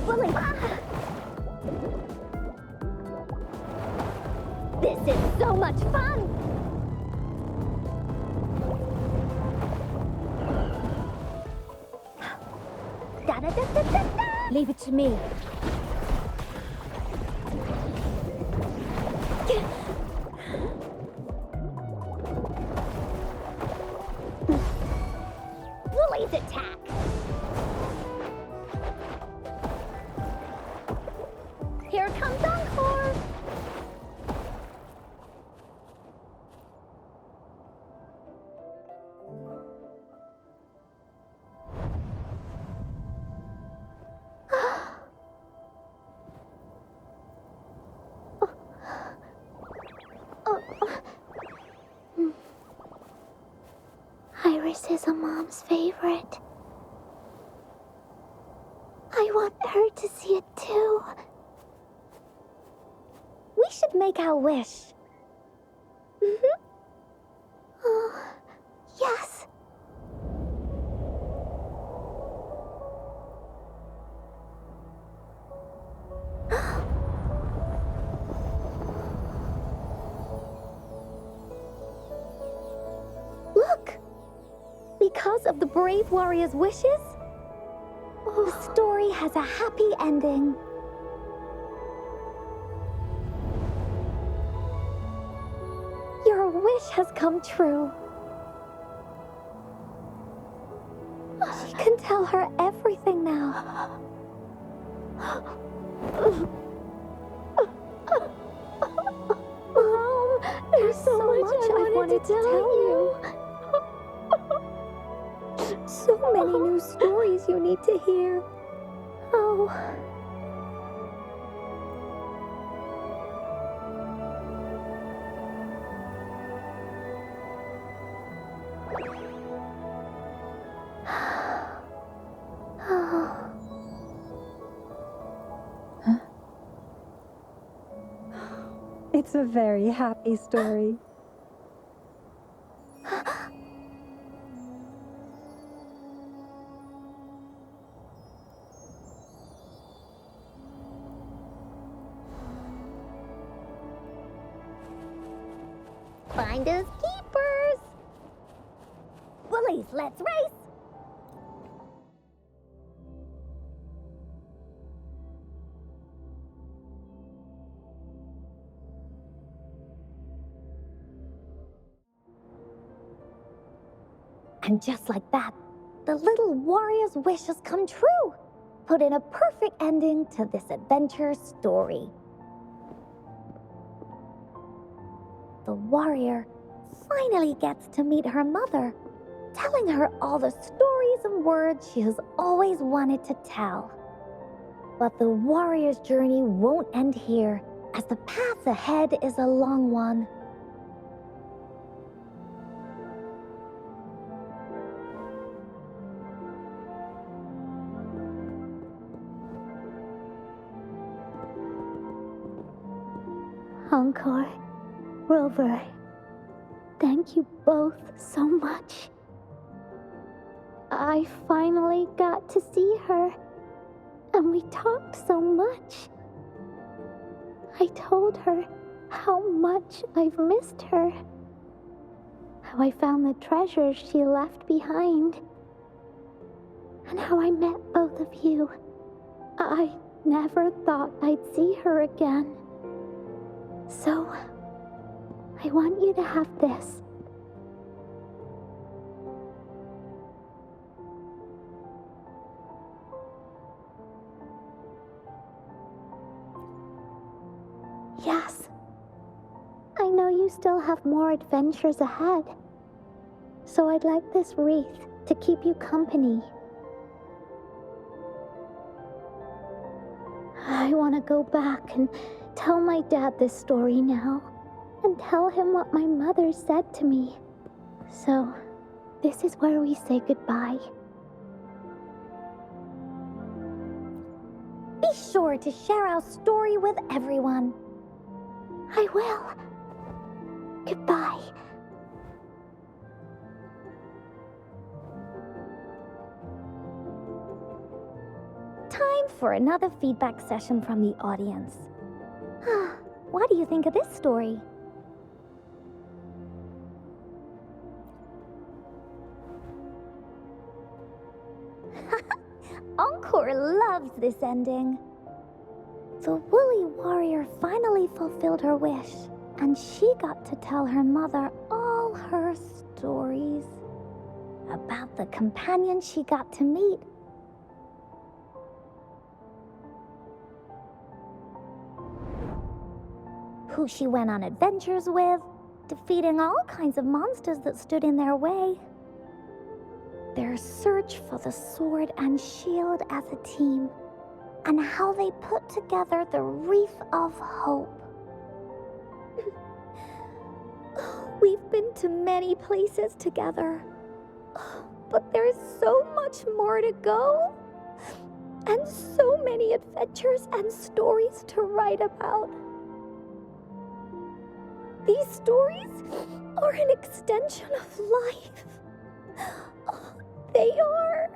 Speaker 1: Bully, This is so much fun! Da-da-da-da-da-da! Leave it to me. Woolly's attack! Here comes Encore!
Speaker 2: Iris is a mom's favorite. I want her to see it too.
Speaker 1: We should make our wish.
Speaker 2: Oh, yes.
Speaker 1: Look! Because of the brave warrior's wishes, the story has a happy ending. Your wish has come true. She can tell her everything now. Mom, there's so much I wanted to tell you. So many new stories you need to hear. Oh.
Speaker 3: It's a very happy story.
Speaker 1: Finders keepers! Woolies, let's race! And just like that, the little warrior's wish has come true, putting a perfect ending to this adventure story. The warrior finally gets to meet her mother, telling her all the stories and words she has always wanted to tell. But the warrior's journey won't end here, as the path ahead is a long one.
Speaker 2: Encore, Rover, thank you both so much. I finally got to see her, and we talked so much. I told her how much I've missed her, how I found the treasures she left behind, and how I met both of you. I never thought I'd see her again. So, I want you to have this. Yes. I know you still have more adventures ahead. So I'd like this wreath to keep you company. I want to go back and tell my dad this story now, and tell him what my mother said to me. So, this is where we say goodbye.
Speaker 1: Be sure to share our story with everyone.
Speaker 2: I will. Goodbye.
Speaker 1: Time for another feedback session from the audience. What do you think of this story? Encore loves this ending. The woolly warrior finally fulfilled her wish, and she got to tell her mother all her stories about the companion she got to meet. Who she went on adventures with, defeating all kinds of monsters that stood in their way. Their search for the sword and shield as a team, and how they put together the Wreath of Hope. We've been to many places together, but there's so much more to go, and so many adventures and stories to write about. These stories are an extension of life. They are.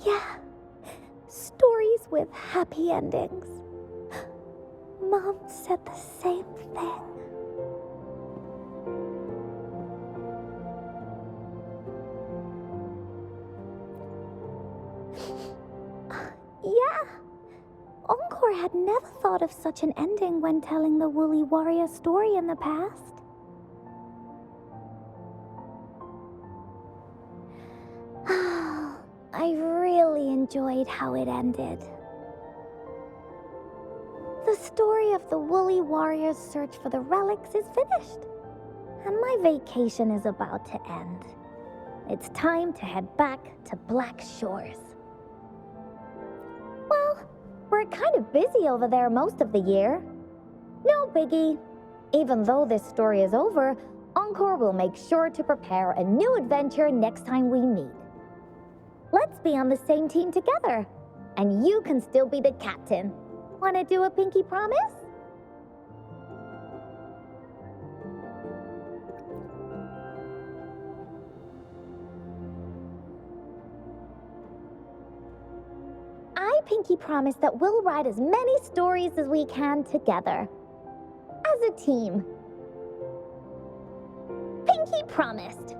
Speaker 1: Yeah, stories with happy endings. Mom said the same thing. Yeah, Encore had never thought of such an ending when telling the Woolly Warrior story in the past. I really enjoyed how it ended. The story of the Woolly Warrior's search for the relics is finished, and my vacation is about to end. It's time to head back to Black Shores. Well, we're kind of busy over there most of the year. No biggie. Even though this story is over, Encore will make sure to prepare a new adventure next time we meet. Let's be on the same team together, and you can still be the captain. Wanna do a pinky promise? I pinky promise that we'll write as many stories as we can together. As a team. Pinky promised.